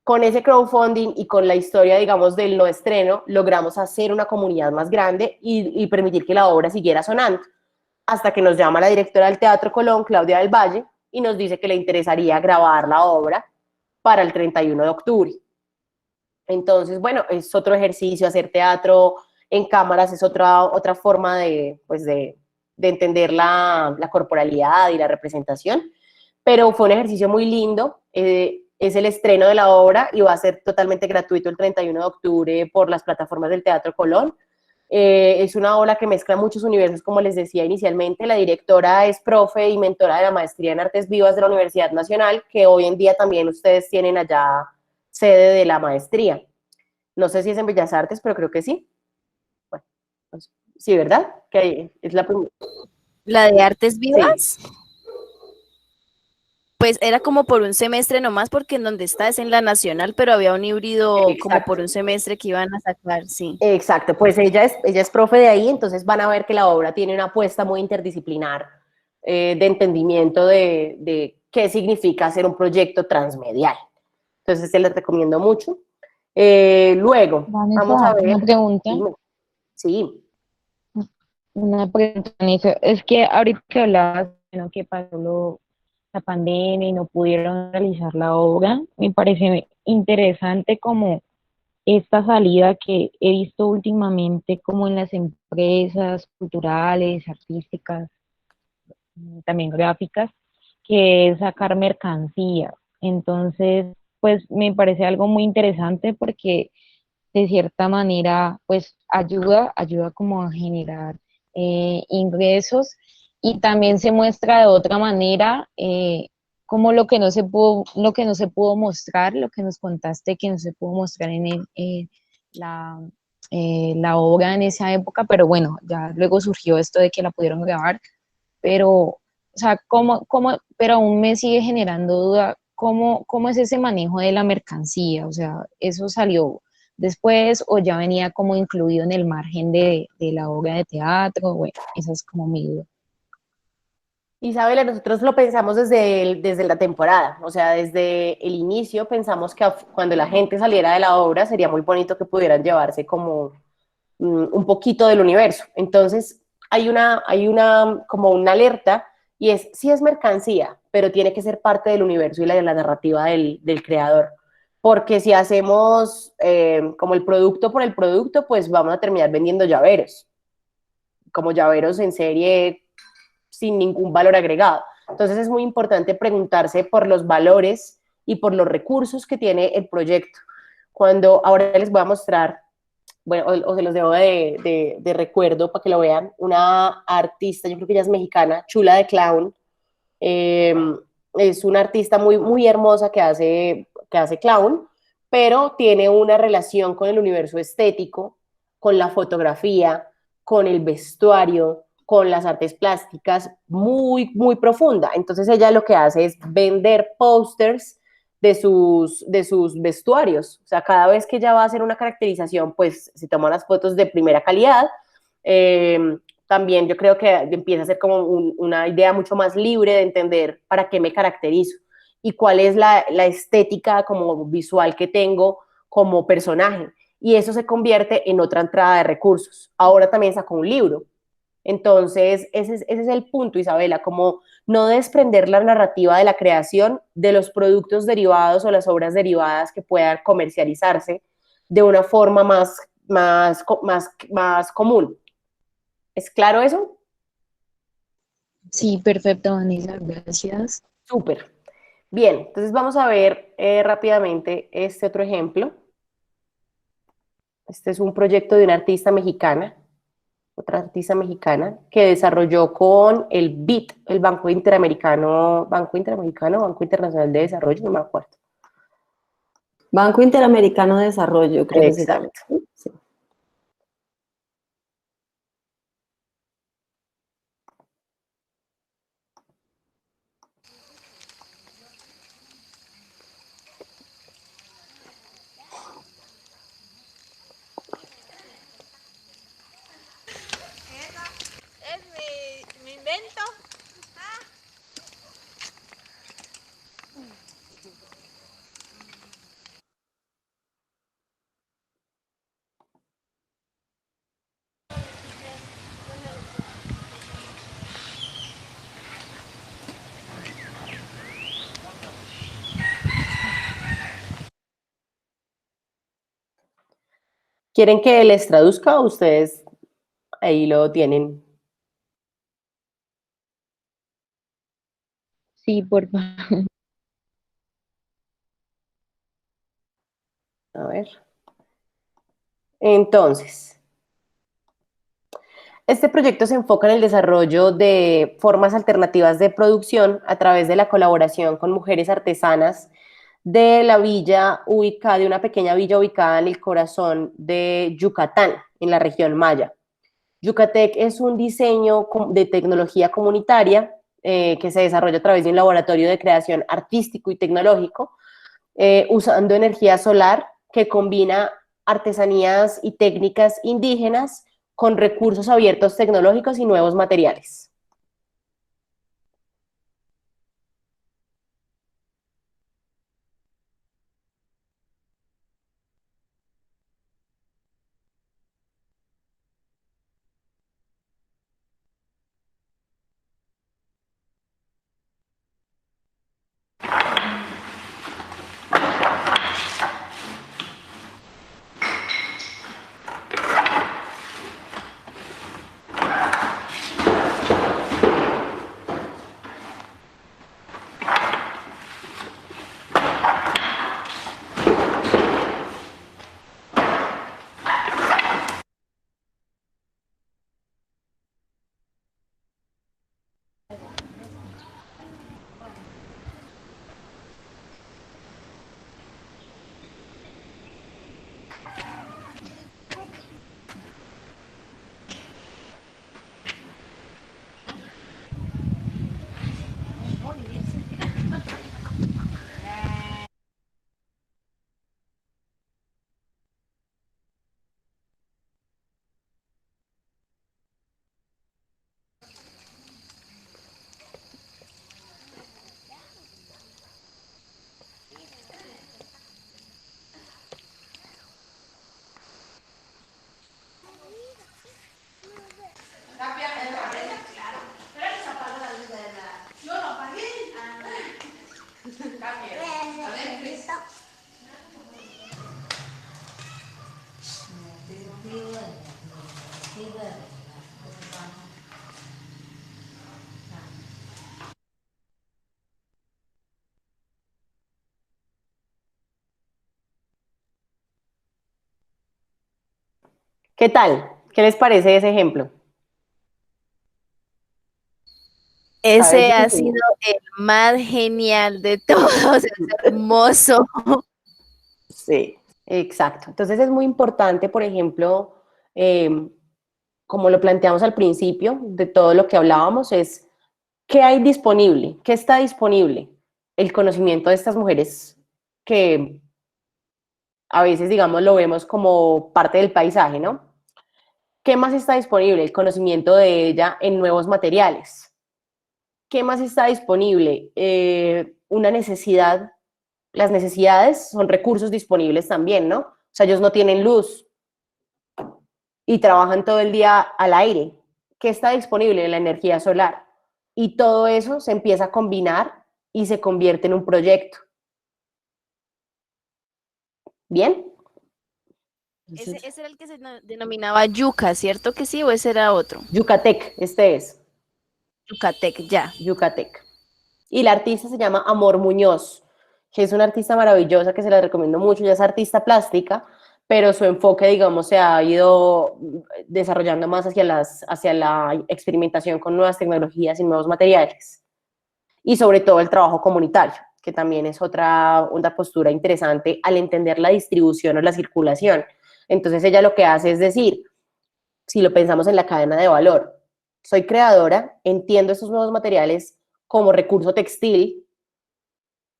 Speaker 2: Con ese crowdfunding y con la historia, digamos, del no estreno, logramos hacer una comunidad más grande y permitir que la obra siguiera sonando, hasta que nos llama la directora del Teatro Colón, Claudia del Valle, y nos dice que le interesaría grabar la obra para el 31 de octubre. Entonces, bueno, es otro ejercicio. Hacer teatro en cámaras es otra forma de entender la corporalidad y la representación, pero fue un ejercicio muy lindo. Es el estreno de la obra y va a ser totalmente gratuito el 31 de octubre por las plataformas del Teatro Colón. Es una obra que mezcla muchos universos, como les decía inicialmente. La directora es profe y mentora de la maestría en Artes Vivas de la Universidad Nacional, que hoy en día también ustedes tienen allá sede de la maestría. No sé si es en Bellas Artes, pero creo que sí. Bueno, pues, sí, ¿verdad? Que es la primera.
Speaker 4: ¿La de Artes Vivas?
Speaker 2: Sí.
Speaker 4: Pues era como por un semestre nomás, porque en donde está es en la Nacional, pero había un híbrido. Exacto. Como por un semestre que iban a sacar, sí.
Speaker 2: Exacto, pues ella es profe de ahí, entonces van a ver que la obra tiene una apuesta muy interdisciplinar, de entendimiento de qué significa hacer un proyecto transmedial. Entonces se les recomiendo mucho. Luego,
Speaker 5: Vanessa,
Speaker 2: vamos a ver.
Speaker 5: una pregunta.
Speaker 2: Sí.
Speaker 5: Una pregunta, Vanessa. Es que ahorita que hablabas, bueno, que pasó la pandemia y no pudieron realizar la obra. Me parece interesante como esta salida que he visto últimamente como en las empresas culturales, artísticas, también gráficas, que es sacar mercancía. Entonces, pues me parece algo muy interesante porque de cierta manera, pues ayuda como a generar ingresos y también se muestra de otra manera como lo que no se pudo mostrar, lo que nos contaste que no se pudo mostrar en la, la obra en esa época, pero bueno, ya luego surgió esto de que la pudieron grabar, pero, o sea, pero aún me sigue generando duda, cómo es ese manejo de la mercancía? O sea, ¿eso salió después o ya venía como incluido en el margen de la obra de teatro? Bueno, esa es como mi duda.
Speaker 2: Isabela, nosotros lo pensamos desde la temporada, o sea, desde el inicio pensamos que cuando la gente saliera de la obra sería muy bonito que pudieran llevarse como un poquito del universo. Entonces, como una alerta y es, sí es mercancía, pero tiene que ser parte del universo y de la narrativa del creador. Porque si hacemos como el producto por el producto, pues vamos a terminar vendiendo llaveros, como llaveros en serie sin ningún valor agregado. Entonces es muy importante preguntarse por los valores y por los recursos que tiene el proyecto. Cuando ahora les voy a mostrar, bueno, o se los dejo de recuerdo para que lo vean, una artista, yo creo que ella es mexicana, Chula de Clown, eh, es una artista muy hermosa que hace clown, pero tiene una relación con el universo estético, con la fotografía, con el vestuario, con las artes plásticas muy profunda. Entonces ella lo que hace es vender pósters de sus vestuarios. O sea, cada vez que ella va a hacer una caracterización, pues se toman las fotos de primera calidad. También yo creo que empieza a ser como una idea mucho más libre de entender para qué me caracterizo y cuál es la estética como visual que tengo como personaje. Y eso se convierte en otra entrada de recursos. Ahora también sacó un libro. Entonces, ese es el punto, Isabela, como no desprender la narrativa de la creación de los productos derivados o las obras derivadas que puedan comercializarse de una forma más común. ¿Es claro eso?
Speaker 5: Sí, perfecto, Vanessa, gracias.
Speaker 2: Súper. Bien, entonces vamos a ver rápidamente este otro ejemplo. Este es un proyecto de una artista mexicana, otra artista mexicana, que desarrolló con el BID, el Banco Interamericano, Banco Internacional de Desarrollo, no me acuerdo.
Speaker 1: Banco Interamericano de Desarrollo, creo que se llama.
Speaker 2: Exacto.
Speaker 1: Sí.
Speaker 9: Es mi invento.
Speaker 2: ¿Quieren que les traduzca o ustedes ahí lo tienen?
Speaker 5: Sí, por favor.
Speaker 2: A ver. Entonces, este proyecto se enfoca en el desarrollo de formas alternativas de producción a través de la colaboración con mujeres artesanas de la de una pequeña villa ubicada en el corazón de Yucatán, en la región Maya. Yucatec es un diseño de tecnología comunitaria que se desarrolla a través de un laboratorio de creación artístico y tecnológico usando energía solar que combina artesanías y técnicas indígenas con recursos abiertos tecnológicos y nuevos materiales. ¿Qué tal? ¿Qué les parece ese ejemplo?
Speaker 4: Ese ha
Speaker 2: ¿Sabes?
Speaker 4: sido el más genial de todos, es hermoso.
Speaker 2: Sí, exacto. Entonces es muy importante, por ejemplo, como lo planteamos al principio de todo lo que hablábamos, es qué hay disponible, qué está disponible. El conocimiento de estas mujeres que a veces, digamos, lo vemos como parte del paisaje, ¿no? ¿Qué más está disponible? El conocimiento de ella en nuevos materiales. ¿Qué más está disponible? Una necesidad. Las necesidades son recursos disponibles también, ¿no? O sea, ellos no tienen luz y trabajan todo el día al aire. ¿Qué está disponible? La energía solar. Y todo eso se empieza a combinar y se convierte en un proyecto. ¿Bien?
Speaker 4: Ese era el que se denominaba yuca, ¿cierto que sí? ¿O ese era otro?
Speaker 2: Yucatec, este es.
Speaker 4: Yucatec, ya.
Speaker 2: Yucatec. Y la artista se llama Amor Muñoz, que es una artista maravillosa que se la recomiendo mucho. Ella es artista plástica, pero su enfoque, digamos, se ha ido desarrollando más hacia la experimentación con nuevas tecnologías y nuevos materiales. Y sobre todo el trabajo comunitario, que también es una postura interesante al entender la distribución o la circulación. Entonces ella lo que hace es decir, si lo pensamos en la cadena de valor, soy creadora, entiendo estos nuevos materiales como recurso textil.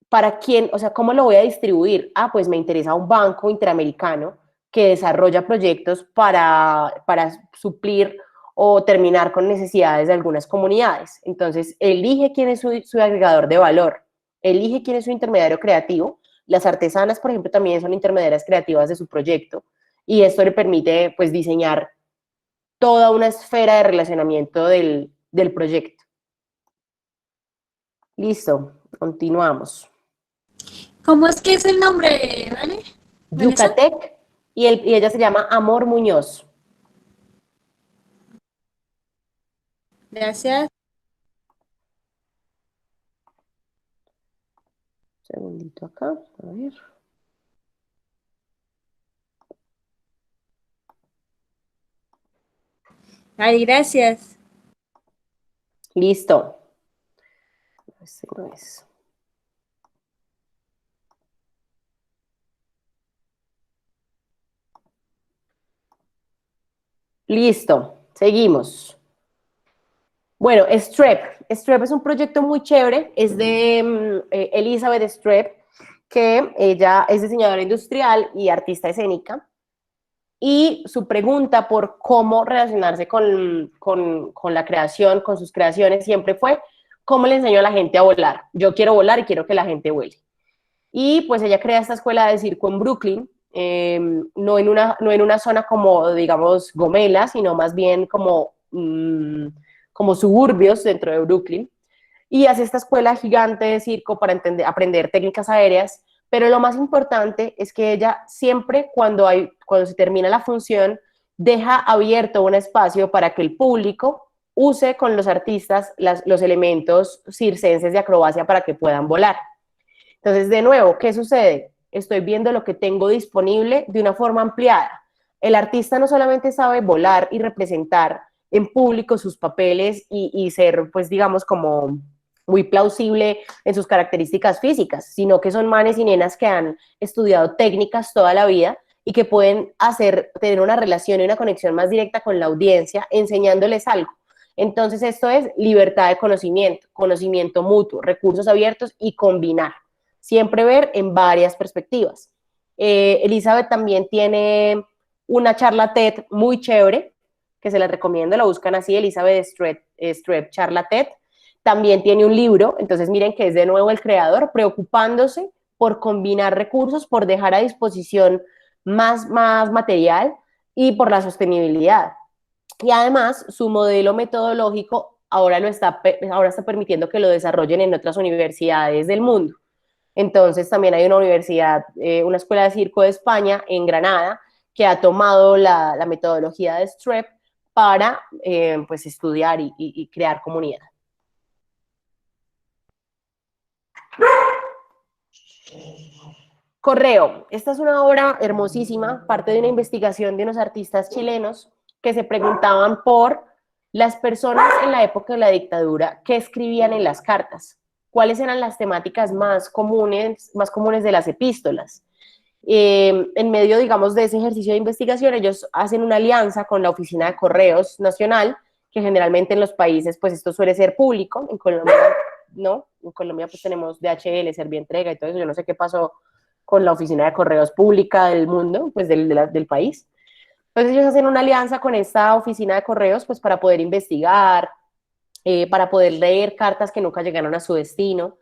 Speaker 2: ¿Para quién? O sea, ¿cómo lo voy a distribuir? Ah, pues me interesa un banco interamericano que desarrolla proyectos para suplir o terminar con necesidades de algunas comunidades. Entonces, elige quién es su agregador de valor, elige quién es su intermediario creativo. Las artesanas, por ejemplo, también son intermediarias creativas de su proyecto y esto le permite, pues, diseñar toda una esfera de relacionamiento del proyecto. Listo, continuamos.
Speaker 10: ¿Cómo es que es el nombre, Vale?
Speaker 2: Yucatec y ella se llama Amor Muñoz.
Speaker 10: Gracias.
Speaker 2: Un segundito acá, a ver.
Speaker 10: Ay, gracias.
Speaker 2: Listo. Este no es. Listo, seguimos. Bueno, Strep. Strep es un proyecto muy chévere, es de Elizabeth Strep, que ella es diseñadora industrial y artista escénica. Y su pregunta por cómo relacionarse con la creación, con sus creaciones, siempre fue, ¿cómo le enseño a la gente a volar? Yo quiero volar y quiero que la gente vuele. Y pues ella crea esta escuela de circo en Brooklyn, no en una zona como, digamos, Gomela, sino más bien como suburbios dentro de Brooklyn. Y hace esta escuela gigante de circo para aprender técnicas aéreas, pero lo más importante es que ella siempre cuando se termina la función deja abierto un espacio para que el público use con los artistas los elementos circenses de acrobacia para que puedan volar. Entonces, de nuevo, ¿qué sucede? Estoy viendo lo que tengo disponible de una forma ampliada. El artista no solamente sabe volar y representar en público sus papeles y ser, pues, digamos, como muy plausible en sus características físicas, sino que son manes y nenas que han estudiado técnicas toda la vida y que pueden tener una relación y una conexión más directa con la audiencia, enseñándoles algo. Entonces, esto es libertad de conocimiento, conocimiento mutuo, recursos abiertos y combinar. Siempre ver en varias perspectivas. Elizabeth también tiene una charla TED muy chévere, que se la recomiendo, la buscan así, Elizabeth Strep charla TED. También tiene un libro, entonces miren que es de nuevo el creador preocupándose por combinar recursos, por dejar a disposición más material y por la sostenibilidad. Y además, su modelo metodológico ahora está permitiendo que lo desarrollen en otras universidades del mundo. Entonces también hay una universidad, una escuela de circo de España en Granada que ha tomado la metodología de Strep para pues estudiar y crear comunidad. Correo. Esta es una obra hermosísima, parte de una investigación de unos artistas chilenos que se preguntaban por las personas en la época de la dictadura que escribían en las cartas, cuáles eran las temáticas más comunes de las epístolas. En medio, digamos, de ese ejercicio de investigación, ellos hacen una alianza con la Oficina de Correos Nacional, que generalmente en los países, pues esto suele ser público. En Colombia, no. En Colombia, pues tenemos DHL, Servientrega y todo eso. Yo no sé qué pasó con la Oficina de Correos Pública del mundo, pues del país. Entonces ellos hacen una alianza con esta Oficina de Correos, pues para poder investigar, para poder leer cartas que nunca llegaron a su destino,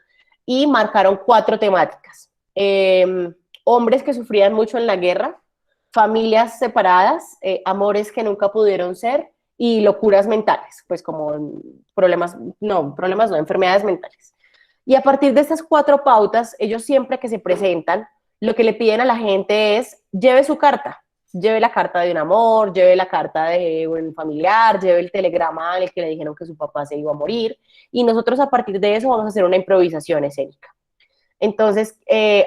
Speaker 2: y marcaron 4 temáticas. Hombres que sufrían mucho en la guerra, familias separadas, amores que nunca pudieron ser, y locuras mentales, pues como problemas no, enfermedades mentales. Y a partir de estas 4 pautas, ellos siempre que se presentan, lo que le piden a la gente es, lleve su carta, lleve la carta de un amor, lleve la carta de un familiar, lleve el telegrama en el que le dijeron que su papá se iba a morir, y nosotros a partir de eso vamos a hacer una improvisación escénica. Entonces,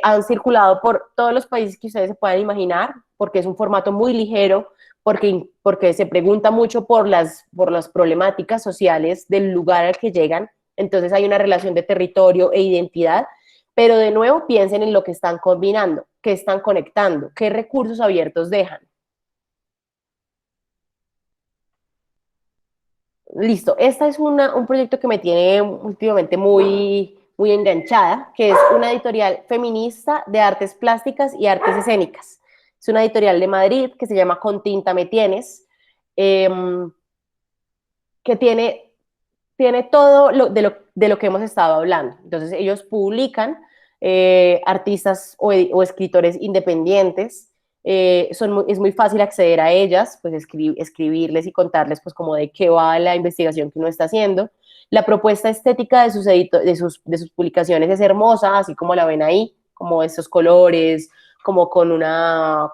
Speaker 2: han circulado por todos los países que ustedes se puedan imaginar, porque es un formato muy ligero, porque se pregunta mucho por las problemáticas sociales del lugar al que llegan. Entonces hay una relación de territorio e identidad, pero de nuevo piensen en lo que están combinando, qué están conectando, qué recursos abiertos dejan. Listo, este es un proyecto que me tiene últimamente muy enganchada, que es una editorial feminista de artes plásticas y artes escénicas. Es una editorial de Madrid que se llama Con Tinta Me Tienes, que tiene todo de lo que hemos estado hablando. Entonces ellos publican artistas o escritores independientes, es muy fácil acceder a ellas, pues escribirles y contarles pues como de qué va la investigación que uno está haciendo. La propuesta estética de sus publicaciones es hermosa, así como la ven ahí, como estos colores, como con una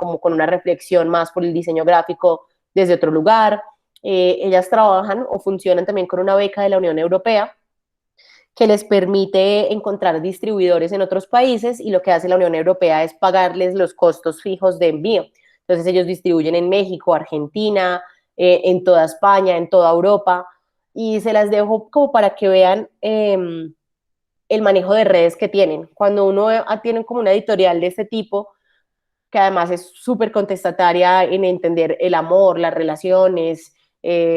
Speaker 2: reflexión más por el diseño gráfico desde otro lugar. Ellas trabajan o funcionan también con una beca de la Unión Europea que les permite encontrar distribuidores en otros países, y lo que hace la Unión Europea es pagarles los costos fijos de envío. Entonces ellos distribuyen en México, Argentina, en toda España, en toda Europa, y se las dejo como para que vean el manejo de redes que tienen. Cuando uno tiene como una editorial de este tipo, que además es súper contestataria en entender el amor, las relaciones,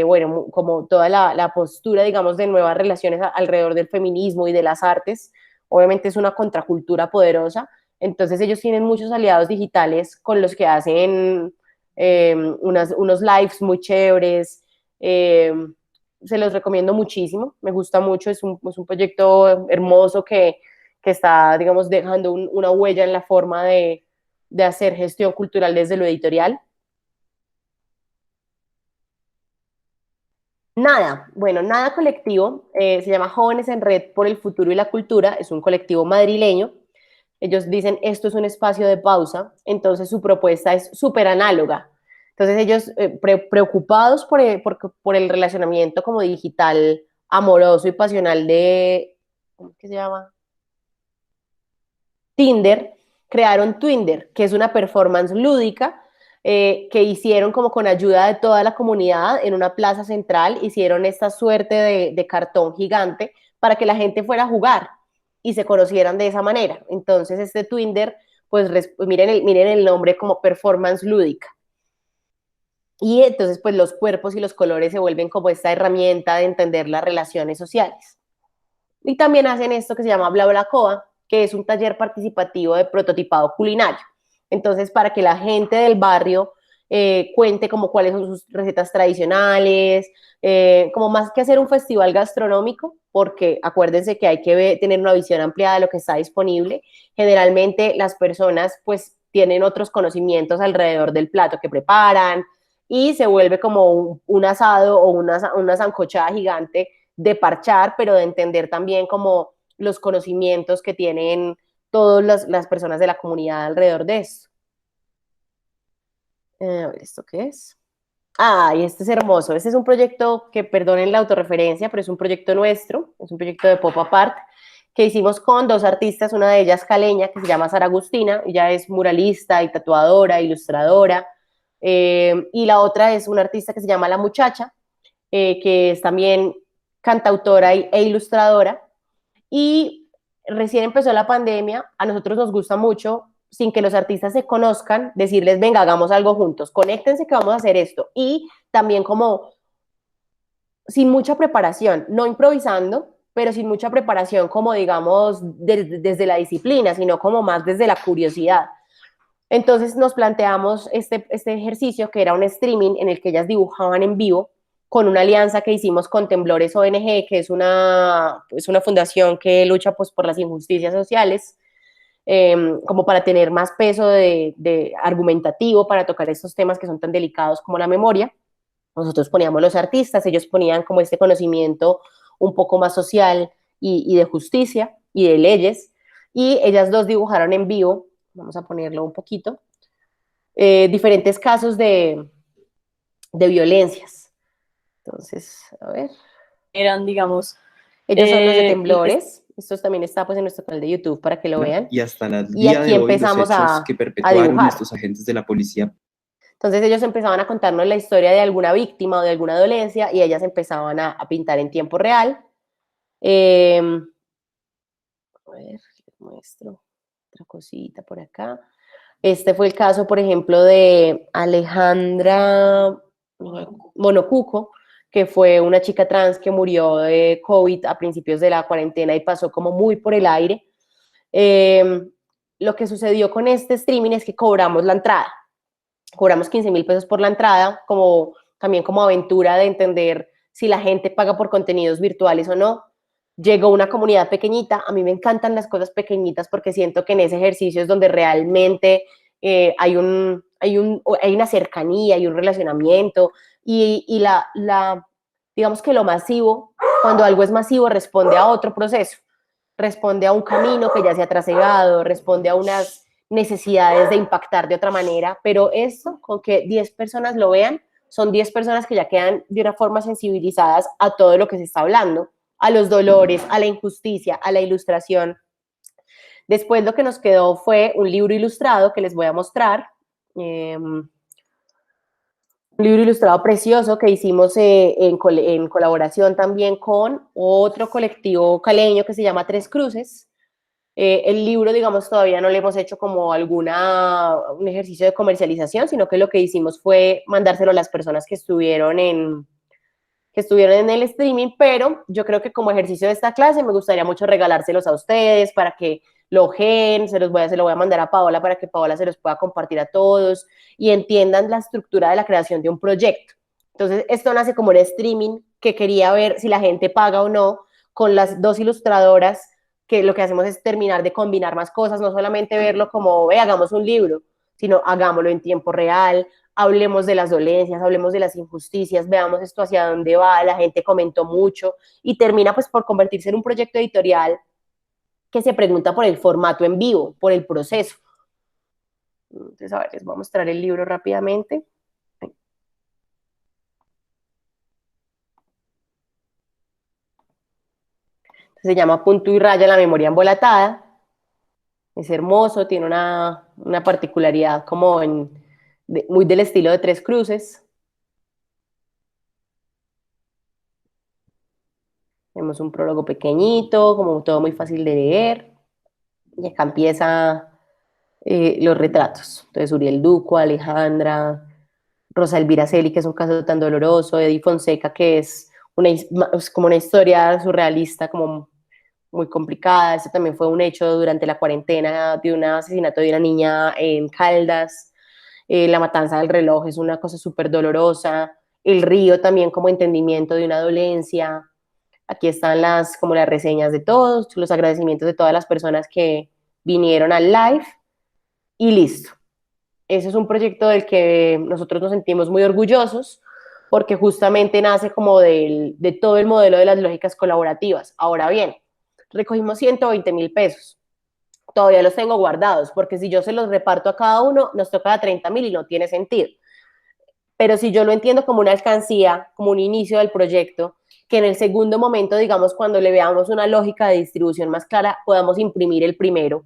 Speaker 2: bueno, como toda la postura, digamos, de nuevas relaciones alrededor del feminismo y de las artes. Obviamente es una contracultura poderosa. Entonces ellos tienen muchos aliados digitales con los que hacen unos lives muy chéveres. Se los recomiendo muchísimo, me gusta mucho, es un proyecto hermoso que está, digamos, dejando una huella en la forma de hacer gestión cultural desde lo editorial. Nada colectivo, se llama Jóvenes en Red por el Futuro y la Cultura, es un colectivo madrileño. Ellos dicen, esto es un espacio de pausa, entonces su propuesta es súper análoga. Entonces ellos, preocupados por el relacionamiento como digital, amoroso y pasional de, ¿cómo es que se llama? Tinder, crearon Twinder, que es una performance lúdica que hicieron como con ayuda de toda la comunidad en una plaza central. Hicieron esta suerte de cartón gigante para que la gente fuera a jugar y se conocieran de esa manera. Entonces este Twinder, pues miren el nombre, como performance lúdica. Y entonces pues los cuerpos y los colores se vuelven como esta herramienta de entender las relaciones sociales. Y también hacen esto que se llama BlaBlaCoa, que es un taller participativo de prototipado culinario. Entonces, para que la gente del barrio cuente como cuáles son sus recetas tradicionales, como más que hacer un festival gastronómico, porque acuérdense que hay que tener una visión ampliada de lo que está disponible. Generalmente las personas pues tienen otros conocimientos alrededor del plato que preparan, y se vuelve como un asado o una sancochada gigante de parchar, pero de entender también como los conocimientos que tienen todas las personas de la comunidad alrededor de esto. A ver, ¿esto qué es? Y este es hermoso. Este es un proyecto que, perdonen la autorreferencia, pero es un proyecto nuestro, es un proyecto de Pop Apart, que hicimos con dos artistas, una de ellas caleña, que se llama Sara Agustina, ella es muralista y tatuadora, ilustradora, y la otra es una artista que se llama La Muchacha, que es también cantautora e ilustradora, y recién empezó la pandemia, a nosotros nos gusta mucho, sin que los artistas se conozcan, decirles, venga, hagamos algo juntos, conéctense que vamos a hacer esto, y también como sin mucha preparación, no improvisando, pero sin mucha preparación, como digamos, desde la disciplina, sino como más desde la curiosidad. Entonces nos planteamos este ejercicio, que era un streaming en el que ellas dibujaban en vivo, con una alianza que hicimos con Temblores ONG, que es una fundación que lucha pues, por las injusticias sociales, como para tener más peso de argumentativo para tocar estos temas que son tan delicados como la memoria. Nosotros poníamos los artistas, ellos ponían como este conocimiento un poco más social y de justicia y de leyes, y ellas dos dibujaron en vivo, vamos a ponerlo un poquito, diferentes casos de violencias. Entonces, a ver.
Speaker 11: Eran, digamos...
Speaker 2: Ellos son los de Temblores. Esto también está pues, en nuestro canal de YouTube para que lo vean.
Speaker 12: Y hasta el
Speaker 2: y
Speaker 12: día
Speaker 2: aquí
Speaker 12: de hoy,
Speaker 2: empezamos
Speaker 12: los hechos que perpetuaron estos agentes de la policía.
Speaker 2: Entonces ellos empezaban a contarnos la historia de alguna víctima o de alguna dolencia y ellas empezaban a pintar en tiempo real. A ver, les muestro otra cosita por acá. Este fue el caso, por ejemplo, de Alejandra Monocuco, que fue una chica trans que murió de COVID a principios de la cuarentena y pasó como muy por el aire. Lo que sucedió con este streaming es que cobramos la entrada. Cobramos 15,000 pesos por la entrada, también como aventura de entender si la gente paga por contenidos virtuales o no. Llegó una comunidad pequeñita, a mí me encantan las cosas pequeñitas porque siento que en ese ejercicio es donde realmente hay una cercanía y un relacionamiento y digamos que lo masivo, cuando algo es masivo, responde a otro proceso, responde a un camino que ya se ha trasegado, responde a unas necesidades de impactar de otra manera, pero esto, con que 10 personas lo vean, son 10 personas que ya quedan de una forma sensibilizadas a todo lo que se está hablando, a los dolores, a la injusticia, a la ilustración. Después lo que nos quedó fue un libro ilustrado que les voy a mostrar, un libro ilustrado precioso que hicimos en colaboración también con otro colectivo caleño que se llama Tres Cruces. El libro, digamos, todavía no le hemos hecho como un ejercicio de comercialización, sino que lo que hicimos fue mandárselo a las personas que estuvieron en el streaming, pero yo creo que como ejercicio de esta clase me gustaría mucho regalárselos a ustedes para que lo ojeen, se lo voy a mandar a Paola para que Paola se los pueda compartir a todos y entiendan la estructura de la creación de un proyecto. Entonces, esto nace como un streaming que quería ver si la gente paga o no con las dos ilustradoras, que lo que hacemos es terminar de combinar más cosas, no solamente verlo como, hagamos un libro, sino hagámoslo en tiempo real, hablemos de las dolencias, hablemos de las injusticias, veamos esto hacia dónde va, la gente comentó mucho, y termina pues por convertirse en un proyecto editorial que se pregunta por el formato en vivo, por el proceso. Entonces, a ver, les voy a mostrar el libro rápidamente. Se llama Punto y Raya, la memoria embolatada. Es hermoso, tiene una particularidad como muy del estilo de Tres Cruces. Tenemos un prólogo pequeñito, como todo muy fácil de leer. Y acá empieza los retratos. Entonces, Uriel Duco, Alejandra, Rosa Elvira Celi, que es un caso tan doloroso, Eddie Fonseca, que es como una historia surrealista, como muy complicada. Este también fue un hecho durante la cuarentena de un asesinato de una niña en Caldas. La matanza del reloj es una cosa súper dolorosa. El río también como entendimiento de una dolencia. Aquí están como las reseñas de todos, los agradecimientos de todas las personas que vinieron al live y listo. Ese es un proyecto del que nosotros nos sentimos muy orgullosos porque justamente nace como de todo el modelo de las lógicas colaborativas. Ahora bien, recogimos 120,000 pesos. Todavía los tengo guardados porque si yo se los reparto a cada uno, nos toca a 30,000 y no tiene sentido. Pero si yo lo entiendo como una alcancía, como un inicio del proyecto, que en el segundo momento, digamos, cuando le veamos una lógica de distribución más clara, podamos imprimir el primero.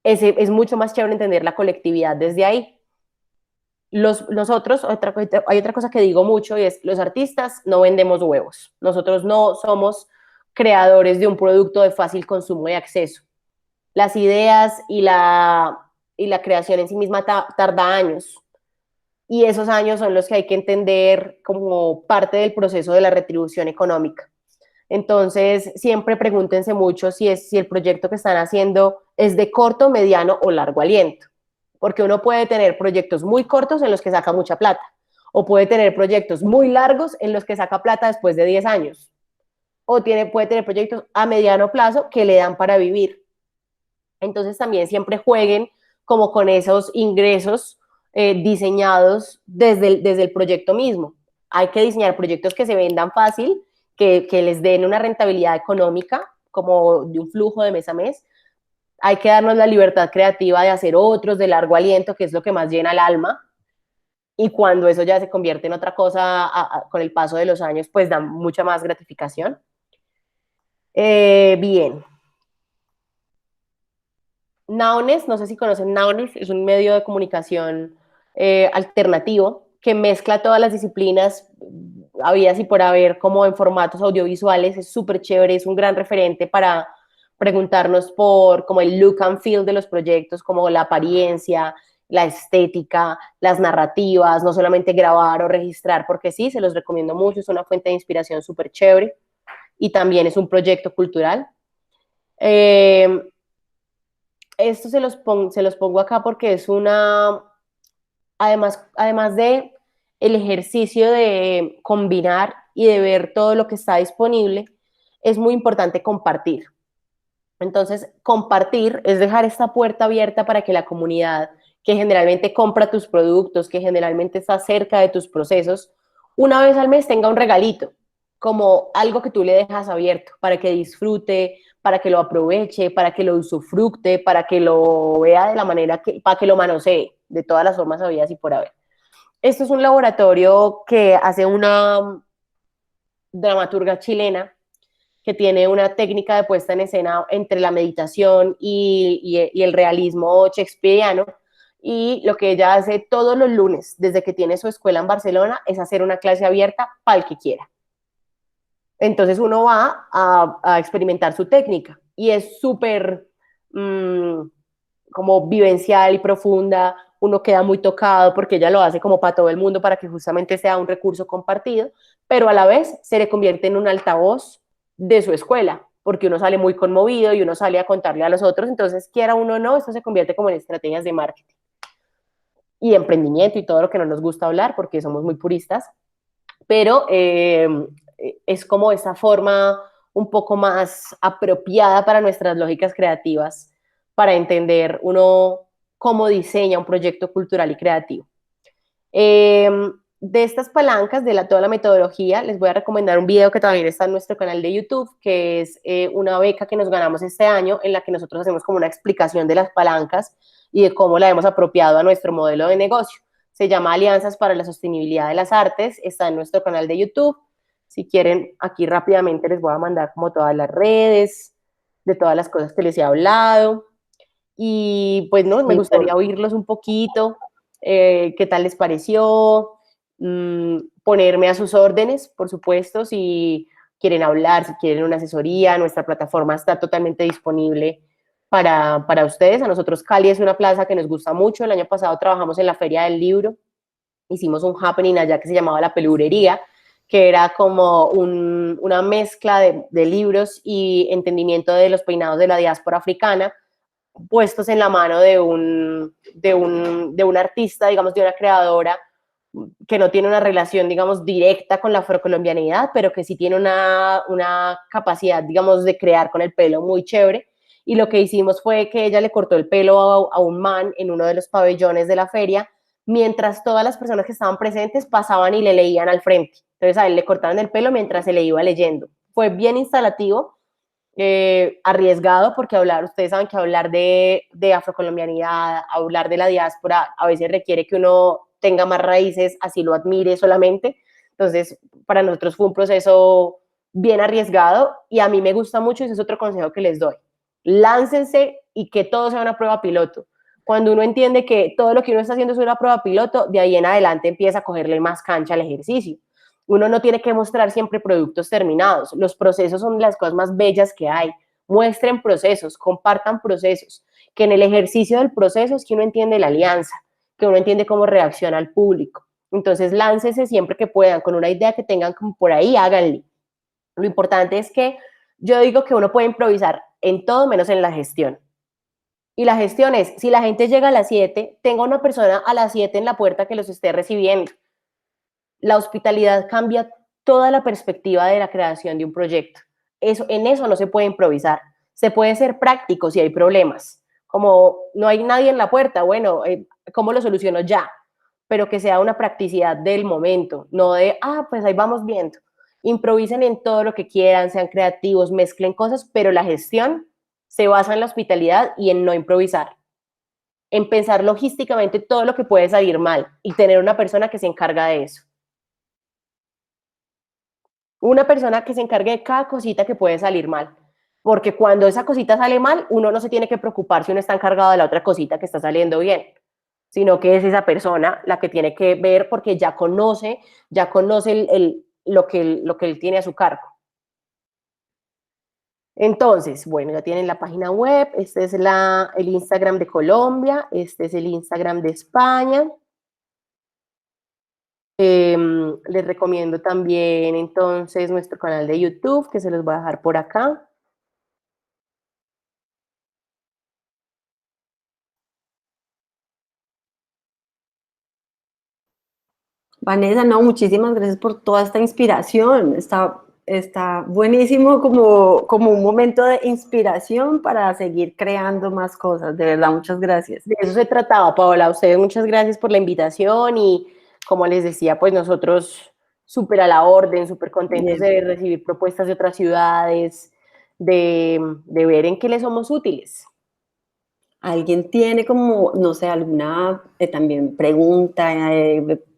Speaker 2: Es mucho más chévere entender la colectividad desde ahí. Nosotros, hay otra cosa que digo mucho y es, los artistas no vendemos huevos. Nosotros no somos creadores de un producto de fácil consumo y acceso. Las ideas y la creación en sí misma tarda años. Y esos años son los que hay que entender como parte del proceso de la retribución económica. Entonces, siempre pregúntense mucho si el proyecto que están haciendo es de corto, mediano o largo aliento. Porque uno puede tener proyectos muy cortos en los que saca mucha plata, o puede tener proyectos muy largos en los que saca plata después de 10 años, o puede tener proyectos a mediano plazo que le dan para vivir. Entonces, también siempre jueguen como con esos ingresos diseñados desde el proyecto mismo. Hay que diseñar proyectos que se vendan fácil, que les den una rentabilidad económica, como de un flujo de mes a mes. Hay que darnos la libertad creativa de hacer otros de largo aliento, que es lo que más llena el alma. Y cuando eso ya se convierte en otra cosa con el paso de los años, pues da mucha más gratificación. Bien. Naunes, no sé si conocen Naunes, es un medio de comunicación alternativo que mezcla todas las disciplinas habidas y por haber como en formatos audiovisuales. Es súper chévere, es un gran referente para preguntarnos por como el look and feel de los proyectos, como la apariencia, la estética, las narrativas, no solamente grabar o registrar, porque sí, se los recomiendo mucho, es una fuente de inspiración súper chévere y también es un proyecto cultural. Esto se los pongo acá porque es además de el ejercicio de combinar y de ver todo lo que está disponible, es muy importante compartir. Entonces, compartir es dejar esta puerta abierta para que la comunidad, que generalmente compra tus productos, que generalmente está cerca de tus procesos, una vez al mes tenga un regalito, como algo que tú le dejas abierto para que disfrute, para que lo aproveche, para que lo usufructe, para que lo vea de la manera para que lo manosee de todas las formas habidas y por haber. Esto es un laboratorio que hace una dramaturga chilena que tiene una técnica de puesta en escena entre la meditación y el realismo shakespeariano, y lo que ella hace todos los lunes, desde que tiene su escuela en Barcelona, es hacer una clase abierta para el que quiera. Entonces uno va a experimentar su técnica, y es súper como vivencial y profunda. Uno queda muy tocado porque ella lo hace como para todo el mundo, para que justamente sea un recurso compartido, pero a la vez se le convierte en un altavoz de su escuela, porque uno sale muy conmovido y uno sale a contarle a los otros. Entonces, quiera uno o no, esto se convierte como en estrategias de marketing y emprendimiento y todo lo que no nos gusta hablar porque somos muy puristas, pero es como esa forma un poco más apropiada para nuestras lógicas creativas, para entender uno cómo diseña un proyecto cultural y creativo. De estas palancas, de toda la metodología, les voy a recomendar un video que también está en nuestro canal de YouTube, que es una beca que nos ganamos este año, en la que nosotros hacemos como una explicación de las palancas y de cómo la hemos apropiado a nuestro modelo de negocio. Se llama Alianzas para la Sostenibilidad de las Artes, está en nuestro canal de YouTube. Si quieren, aquí rápidamente les voy a mandar como todas las redes, de todas las cosas que les he hablado. Y pues no, me gustaría oírlos un poquito, qué tal les pareció, ponerme a sus órdenes, por supuesto, si quieren hablar, si quieren una asesoría. Nuestra plataforma está totalmente disponible para ustedes. A nosotros Cali es una plaza que nos gusta mucho. El año pasado trabajamos en la Feria del Libro, hicimos un happening allá que se llamaba La Pelurería, que era como una mezcla de libros y entendimiento de los peinados de la diáspora africana, puestos en la mano de un artista, digamos, de una creadora que no tiene una relación, digamos, directa con la afrocolombianidad, pero que sí tiene una capacidad, digamos, de crear con el pelo muy chévere. Y lo que hicimos fue que ella le cortó el pelo a un man en uno de los pabellones de la feria, mientras todas las personas que estaban presentes pasaban y le leían al frente. Entonces a él le cortaban el pelo mientras se le iba leyendo. Fue bien instalativo, arriesgado, porque ustedes saben que hablar de afrocolombianidad, hablar de la diáspora, a veces requiere que uno tenga más raíces, así lo admire solamente. Entonces para nosotros fue un proceso bien arriesgado y a mí me gusta mucho, ese es otro consejo que les doy. Láncense y que todo sea una prueba piloto. Cuando uno entiende que todo lo que uno está haciendo es una prueba piloto, de ahí en adelante empieza a cogerle más cancha al ejercicio. Uno no tiene que mostrar siempre productos terminados. Los procesos son las cosas más bellas que hay. Muestren procesos, compartan procesos, que en el ejercicio del proceso es que uno entiende la alianza, que uno entiende cómo reacciona al público. Entonces, láncese siempre que puedan, con una idea que tengan como por ahí, háganle. Lo importante es que yo digo que uno puede improvisar en todo menos en la gestión. Y la gestión es, si la gente llega a las 7, tenga una persona a las 7 en la puerta que los esté recibiendo. La hospitalidad cambia toda la perspectiva de la creación de un proyecto. En eso no se puede improvisar. Se puede ser práctico si hay problemas. Como no hay nadie en la puerta, bueno, ¿cómo lo soluciono ya? Pero que sea una practicidad del momento, no de, pues ahí vamos viendo. Improvisen en todo lo que quieran, sean creativos, mezclen cosas, pero la gestión se basa en la hospitalidad y en no improvisar. En pensar logísticamente todo lo que puede salir mal y tener una persona que se encarga de eso. Una persona que se encargue de cada cosita que puede salir mal. Porque cuando esa cosita sale mal, uno no se tiene que preocupar si uno está encargado de la otra cosita que está saliendo bien, sino que es esa persona la que tiene que ver porque ya conoce lo que él tiene a su cargo. Entonces, bueno, ya tienen la página web, este es el Instagram de Colombia, este es el Instagram de España. Les recomiendo también entonces nuestro canal de YouTube, que se los voy a dejar por acá.
Speaker 1: Vanessa, no, muchísimas gracias por toda esta inspiración. Está buenísimo como un momento de inspiración para seguir creando más cosas. De verdad, muchas gracias.
Speaker 2: De eso se trataba, Paola. A ustedes muchas gracias por la invitación y como les decía, pues nosotros súper a la orden, súper contentos de recibir propuestas de otras ciudades, de ver en qué les somos útiles.
Speaker 1: ¿Alguien tiene como, no sé, alguna también pregunta,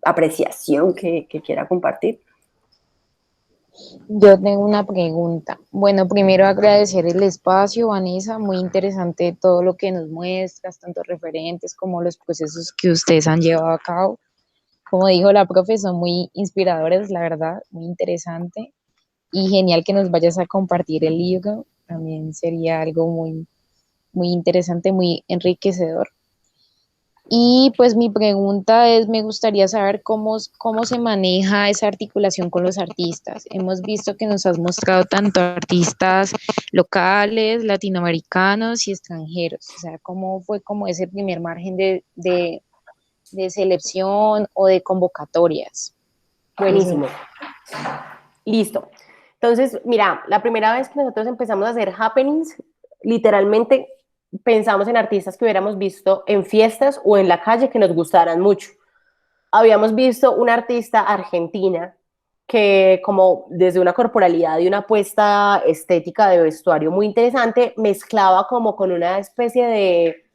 Speaker 1: apreciación que quiera compartir?
Speaker 5: Yo tengo una pregunta. Bueno, primero agradecer el espacio, Vanessa, muy interesante todo lo que nos muestras, tanto referentes como los procesos que ustedes han llevado a cabo. Como dijo la profe, son muy inspiradores, la verdad, muy interesante y genial que nos vayas a compartir el libro. También sería algo muy, muy interesante, muy enriquecedor. Y pues mi pregunta es, me gustaría saber cómo se maneja esa articulación con los artistas. Hemos visto que nos has mostrado tanto artistas locales, latinoamericanos y extranjeros. O sea, ¿cómo fue como ese primer margen de selección o de convocatorias?
Speaker 2: Buenísimo. Listo. Entonces, mira, la primera vez que nosotros empezamos a hacer happenings, literalmente pensamos en artistas que hubiéramos visto en fiestas o en la calle que nos gustaran mucho. Habíamos visto una artista argentina que como desde una corporalidad y una apuesta estética de vestuario muy interesante, mezclaba como con una especie de,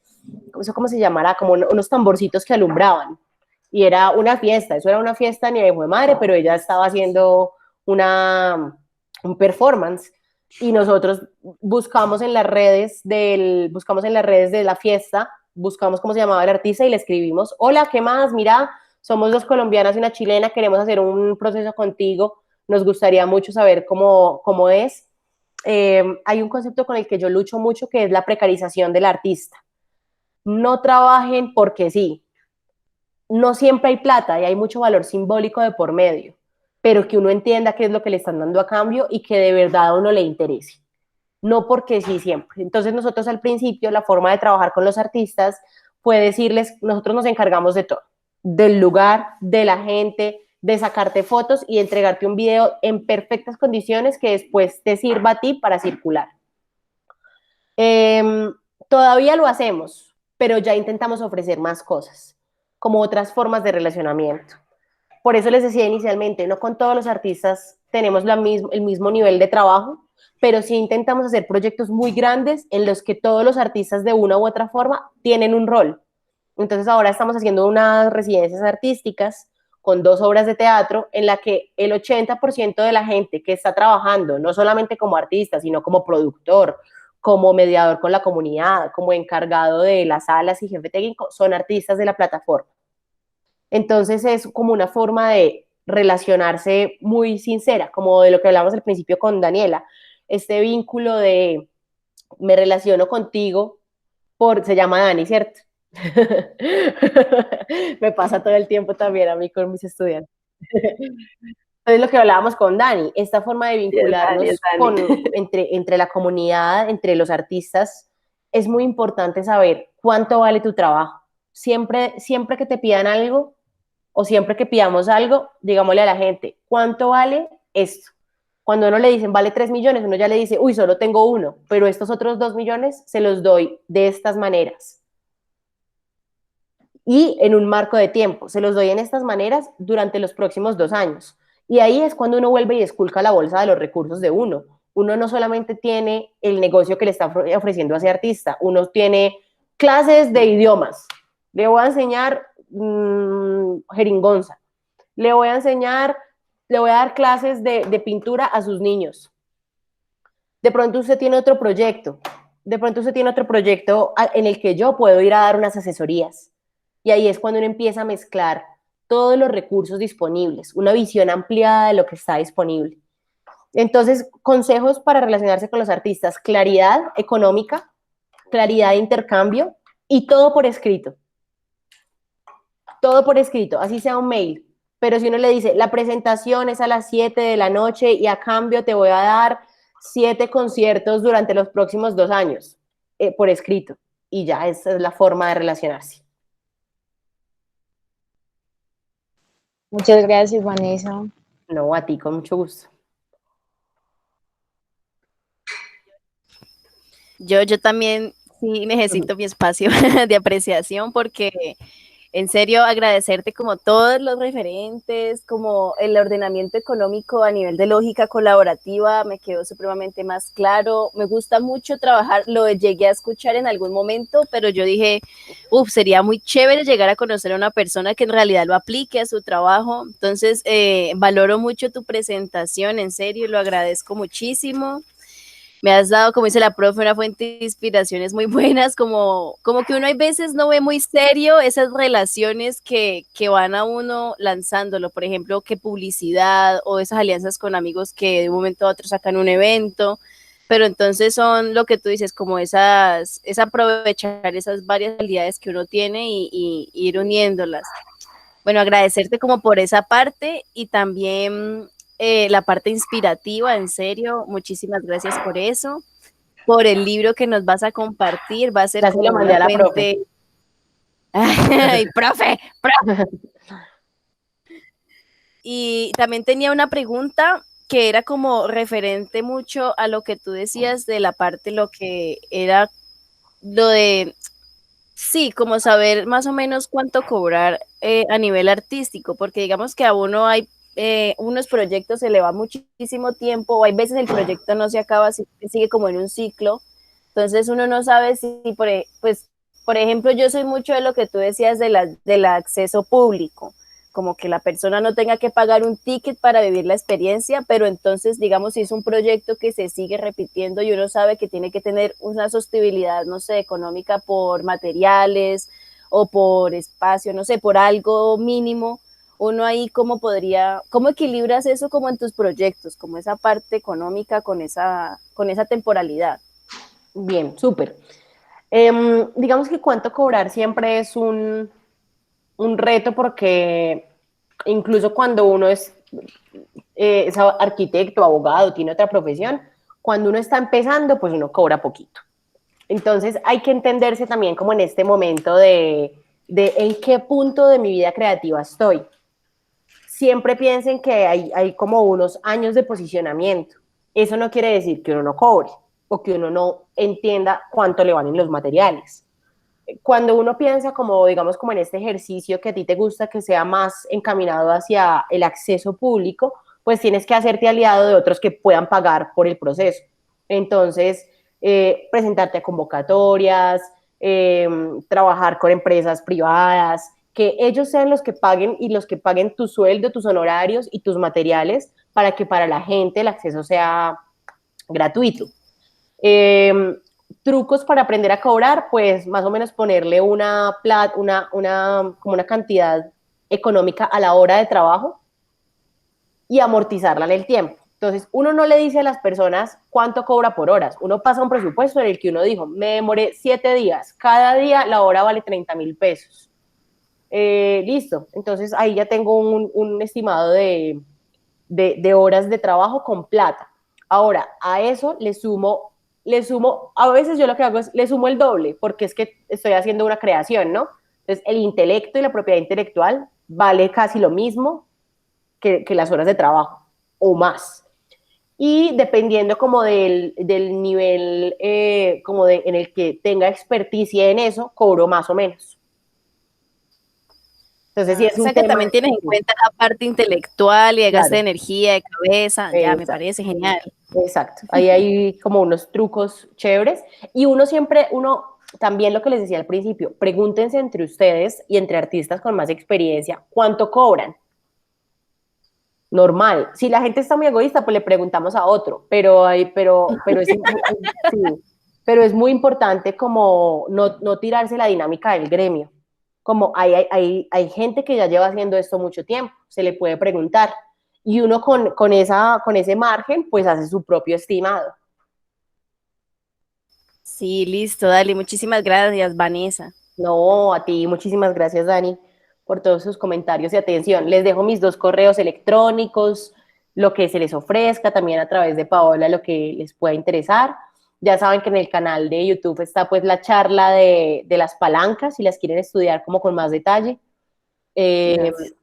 Speaker 2: no sé cómo se llamará, como unos tamborcitos que alumbraban. Y era una fiesta, eso era una fiesta ni de hijo de madre, pero ella estaba haciendo un performance. Y nosotros buscamos en las redes de la fiesta, buscamos cómo se llamaba el artista y le escribimos, hola, ¿qué más? Mira, somos dos colombianas y una chilena, queremos hacer un proceso contigo, nos gustaría mucho saber cómo es. Hay un concepto con el que yo lucho mucho que es la precarización del artista. No trabajen porque sí. No siempre hay plata y hay mucho valor simbólico de por medio, pero que uno entienda qué es lo que le están dando a cambio y que de verdad a uno le interese. No porque sí siempre. Entonces nosotros al principio la forma de trabajar con los artistas fue decirles, nosotros nos encargamos de todo, del lugar, de la gente, de sacarte fotos y entregarte un video en perfectas condiciones que después te sirva a ti para circular. Todavía lo hacemos, pero ya intentamos ofrecer más cosas, como otras formas de relacionamiento. Por eso les decía inicialmente, no con todos los artistas tenemos el mismo nivel de trabajo, pero sí intentamos hacer proyectos muy grandes en los que todos los artistas de una u otra forma tienen un rol. Entonces ahora estamos haciendo unas residencias artísticas con 2 obras de teatro en la que el 80% de la gente que está trabajando, no solamente como artista, sino como productor, como mediador con la comunidad, como encargado de las salas y jefe técnico, son artistas de la plataforma. Entonces es como una forma de relacionarse muy sincera, como de lo que hablamos al principio con Daniela, este vínculo de me relaciono contigo se llama Dani, ¿cierto? Me pasa todo el tiempo también a mí con mis estudiantes. Entonces lo que hablábamos con Dani, esta forma de vincularnos entre la comunidad, entre los artistas, es muy importante saber cuánto vale tu trabajo. Siempre que te pidan algo o siempre que pidamos algo, digámosle a la gente, ¿cuánto vale esto? Cuando uno le dicen vale 3 millones, uno ya le dice, uy, solo tengo 1, pero estos otros 2 millones se los doy de estas maneras. Y en un marco de tiempo, se los doy en estas maneras durante los próximos 2 años. Y ahí es cuando uno vuelve y esculca la bolsa de los recursos de uno. Uno no solamente tiene el negocio que le está ofreciendo a ese artista, uno tiene clases de idiomas. Le voy a enseñar jeringonza. Le voy a dar clases de pintura a sus niños. De pronto usted tiene otro proyecto. En el que yo puedo ir a dar unas asesorías. Y ahí es cuando uno empieza a mezclar todos los recursos disponibles, una visión ampliada de lo que está disponible. Entonces, consejos para relacionarse con los artistas: claridad económica, claridad de intercambio y todo por escrito. Todo por escrito, así sea un mail. Pero si uno le dice, la presentación es a las 7 de la noche y a cambio te voy a dar 7 conciertos durante los próximos 2 años, por escrito. Y ya, esa es la forma de relacionarse.
Speaker 5: Muchas gracias, Vanessa.
Speaker 2: No, a ti, con mucho gusto.
Speaker 4: Yo también sí necesito mi espacio de apreciación, porque en serio agradecerte como todos los referentes, como el ordenamiento económico a nivel de lógica colaborativa me quedó supremamente más claro. Me gusta mucho trabajar, lo llegué a escuchar en algún momento, pero yo dije, sería muy chévere llegar a conocer a una persona que en realidad lo aplique a su trabajo. Entonces, valoro mucho tu presentación, en serio, lo agradezco muchísimo. Me has dado, como dice la profe, una fuente de inspiraciones muy buenas, como que uno hay veces no ve muy serio esas relaciones que van a uno lanzándolo, por ejemplo, que publicidad o esas alianzas con amigos que de un momento a otro sacan un evento, pero entonces son lo que tú dices, como es aprovechar esas varias habilidades que uno tiene y ir uniéndolas. Bueno, agradecerte como por esa parte y también la parte inspirativa, en serio, muchísimas gracias por eso, por el libro que nos vas a compartir, va a ser
Speaker 2: ya como una fuente.
Speaker 4: ¡Ay, profe! Y también tenía una pregunta que era como referente mucho a lo que tú decías de la parte, lo que era lo de, sí, como saber más o menos cuánto cobrar a nivel artístico, porque digamos que a uno hay unos proyectos se le va muchísimo tiempo, o hay veces el proyecto no se acaba, sigue como en un ciclo, entonces uno no sabe si, por ejemplo, yo soy mucho de lo que tú decías del acceso público, como que la persona no tenga que pagar un ticket para vivir la experiencia, pero entonces, digamos, si es un proyecto que se sigue repitiendo y uno sabe que tiene que tener una sostenibilidad, no sé, económica por materiales o por espacio, no sé, por algo mínimo, uno ahí cómo equilibras eso como en tus proyectos, como esa parte económica con esa temporalidad.
Speaker 2: Bien, súper. Digamos que cuánto cobrar siempre es un reto, porque incluso cuando uno es arquitecto, abogado, tiene otra profesión, cuando uno está empezando, pues uno cobra poquito. Entonces hay que entenderse también como en este momento de en qué punto de mi vida creativa estoy. Siempre piensen que hay como unos años de posicionamiento. Eso no quiere decir que uno no cobre o que uno no entienda cuánto le valen los materiales. Cuando uno piensa como, digamos, como en este ejercicio que a ti te gusta que sea más encaminado hacia el acceso público, pues tienes que hacerte aliado de otros que puedan pagar por el proceso. Entonces, presentarte a convocatorias, trabajar con empresas privadas, que ellos sean los que paguen y los que paguen tu sueldo, tus honorarios y tus materiales para que para la gente el acceso sea gratuito. Trucos para aprender a cobrar, pues más o menos ponerle como una cantidad económica a la hora de trabajo y amortizarla en el tiempo. Entonces, uno no le dice a las personas cuánto cobra por horas. Uno pasa un presupuesto en el que uno dijo, me demoré 7 días, cada día la hora vale 30.000 pesos. Listo, entonces ahí ya tengo un estimado de horas de trabajo con plata. Ahora, a eso le sumo, a veces yo lo que hago es, le sumo el doble, porque es que estoy haciendo una creación, ¿no? Entonces, el intelecto y la propiedad intelectual vale casi lo mismo que las horas de trabajo, o más. Y dependiendo como del nivel en el que tenga experticia en eso, cobro más o menos. Entonces, sí es un
Speaker 4: o sea que
Speaker 2: tema,
Speaker 4: también tienes en cuenta la parte intelectual y de gasto de
Speaker 2: claro,
Speaker 4: energía, de cabeza, ya me
Speaker 2: exacto,
Speaker 4: parece genial.
Speaker 2: exacto. Ahí hay como unos trucos chéveres. Y uno también lo que les decía al principio, pregúntense entre ustedes y entre artistas con más experiencia, ¿cuánto cobran? Normal. Si la gente está muy egoísta, pues le preguntamos a otro, pero es muy importante como no tirarse la dinámica del gremio. Como hay gente que ya lleva haciendo esto mucho tiempo, se le puede preguntar. Y uno con ese margen, pues hace su propio estimado.
Speaker 4: Sí, listo, dale. Muchísimas gracias, Vanessa.
Speaker 2: No, a ti, muchísimas gracias, Dani, por todos sus comentarios y atención. Les dejo mis 2 correos electrónicos, lo que se les ofrezca, también a través de Paola, lo que les pueda interesar. Ya saben que en el canal de YouTube está pues la charla de las palancas, si las quieren estudiar como con más detalle.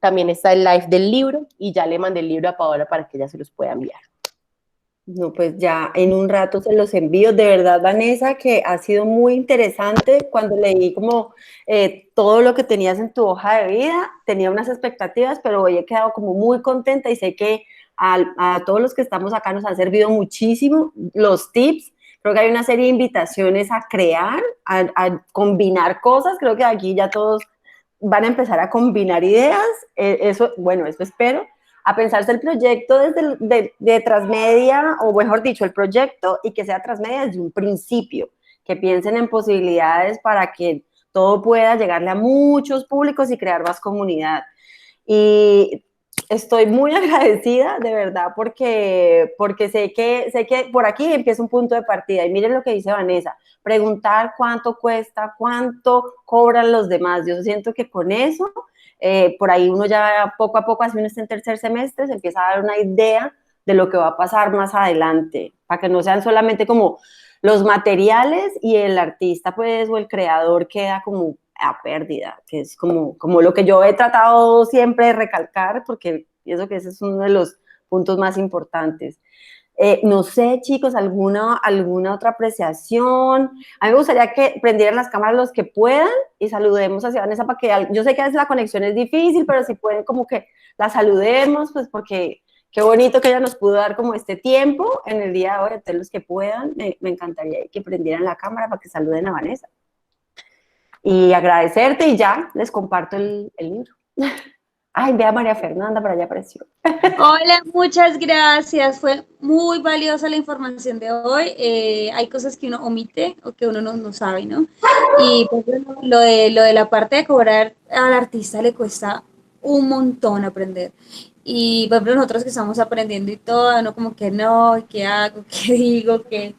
Speaker 2: También está el live del libro y ya le mandé el libro a Paola para que ella se los pueda enviar.
Speaker 1: No, pues ya en un rato se los envío. De verdad, Vanessa, que ha sido muy interesante cuando leí como todo lo que tenías en tu hoja de vida. Tenía unas expectativas, pero hoy he quedado como muy contenta y sé que a todos los que estamos acá nos han servido muchísimo los tips. Creo que hay una serie de invitaciones a crear, a combinar cosas. Creo que aquí ya todos van a empezar a combinar ideas. Eso espero. A pensarse el proyecto de Transmedia, o mejor dicho, el proyecto, y que sea Transmedia desde un principio, que piensen en posibilidades para que todo pueda llegarle a muchos públicos y crear más comunidad. Y estoy muy agradecida, de verdad, porque sé que por aquí empieza un punto de partida. Y miren lo que dice Vanessa, preguntar cuánto cuesta, cuánto cobran los demás. Yo siento que con eso por ahí uno ya poco a poco, así uno está en tercer semestre, se empieza a dar una idea de lo que va a pasar más adelante, para que no sean solamente como los materiales y el artista, pues, o el creador queda como a pérdida, que es como lo que yo he tratado siempre de recalcar, porque pienso que ese es uno de los puntos más importantes. No sé, chicos, alguna otra apreciación. A mí me gustaría que prendieran las cámaras los que puedan y saludemos hacia Vanessa para que, yo sé que a veces la conexión es difícil, pero si pueden como que la saludemos, pues porque qué bonito que ella nos pudo dar como este tiempo en el día de hoy. Entonces los que puedan, me encantaría que prendieran la cámara para que saluden a Vanessa. Y agradecerte y ya les comparto el libro. Ay, vea María Fernanda, por allá apareció.
Speaker 10: Hola, muchas gracias. Fue muy valiosa la información de hoy. Hay cosas que uno omite o que uno no sabe, ¿no? Y pues, lo de la parte de cobrar al artista le cuesta un montón aprender. Y por ejemplo, nosotros que estamos aprendiendo y todo, uno como que no, ¿qué hago? ¿Qué digo? ¿Qué?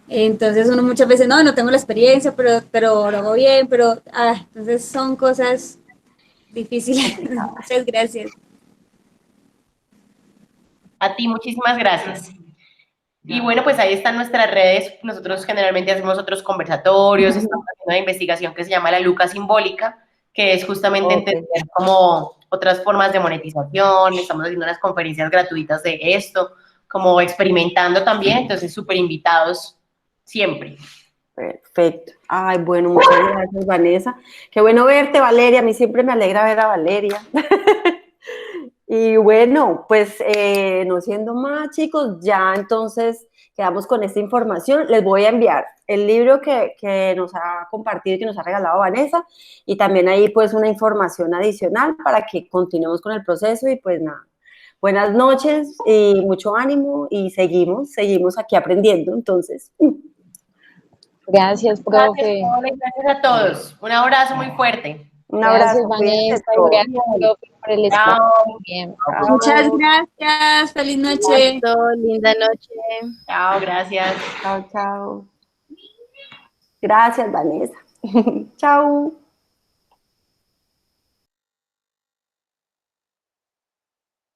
Speaker 10: Entonces uno muchas veces, no tengo la experiencia, pero lo hago bien, pero entonces son cosas difíciles. Muchas gracias.
Speaker 2: A ti, muchísimas gracias. Y bueno, pues ahí están nuestras redes. Nosotros generalmente hacemos otros conversatorios, estamos haciendo una investigación que se llama la Luca Simbólica, que es justamente entender como otras formas de monetización. Estamos haciendo unas conferencias gratuitas de esto, como experimentando también, entonces súper invitados siempre.
Speaker 1: Perfecto. Ay, bueno, muchas gracias, Vanessa. Qué bueno verte, Valeria. A mí siempre me alegra ver a Valeria. Y bueno, pues no siendo más, chicos, ya entonces quedamos con esta información. Les voy a enviar el libro que nos ha compartido, que nos ha regalado Vanessa, y también ahí pues una información adicional para que continuemos con el proceso y pues nada. Buenas noches y mucho ánimo y seguimos aquí aprendiendo, entonces.
Speaker 5: Gracias, profe.
Speaker 2: Gracias a todos. Un abrazo muy fuerte.
Speaker 1: Un abrazo.
Speaker 5: Gracias, Vanessa. Gracias, profe, por el espacio. Bien.
Speaker 10: Muchas gracias. Feliz noche.
Speaker 4: Linda noche.
Speaker 2: Chao, gracias.
Speaker 1: Chao, chao. Gracias, Vanessa. Chao.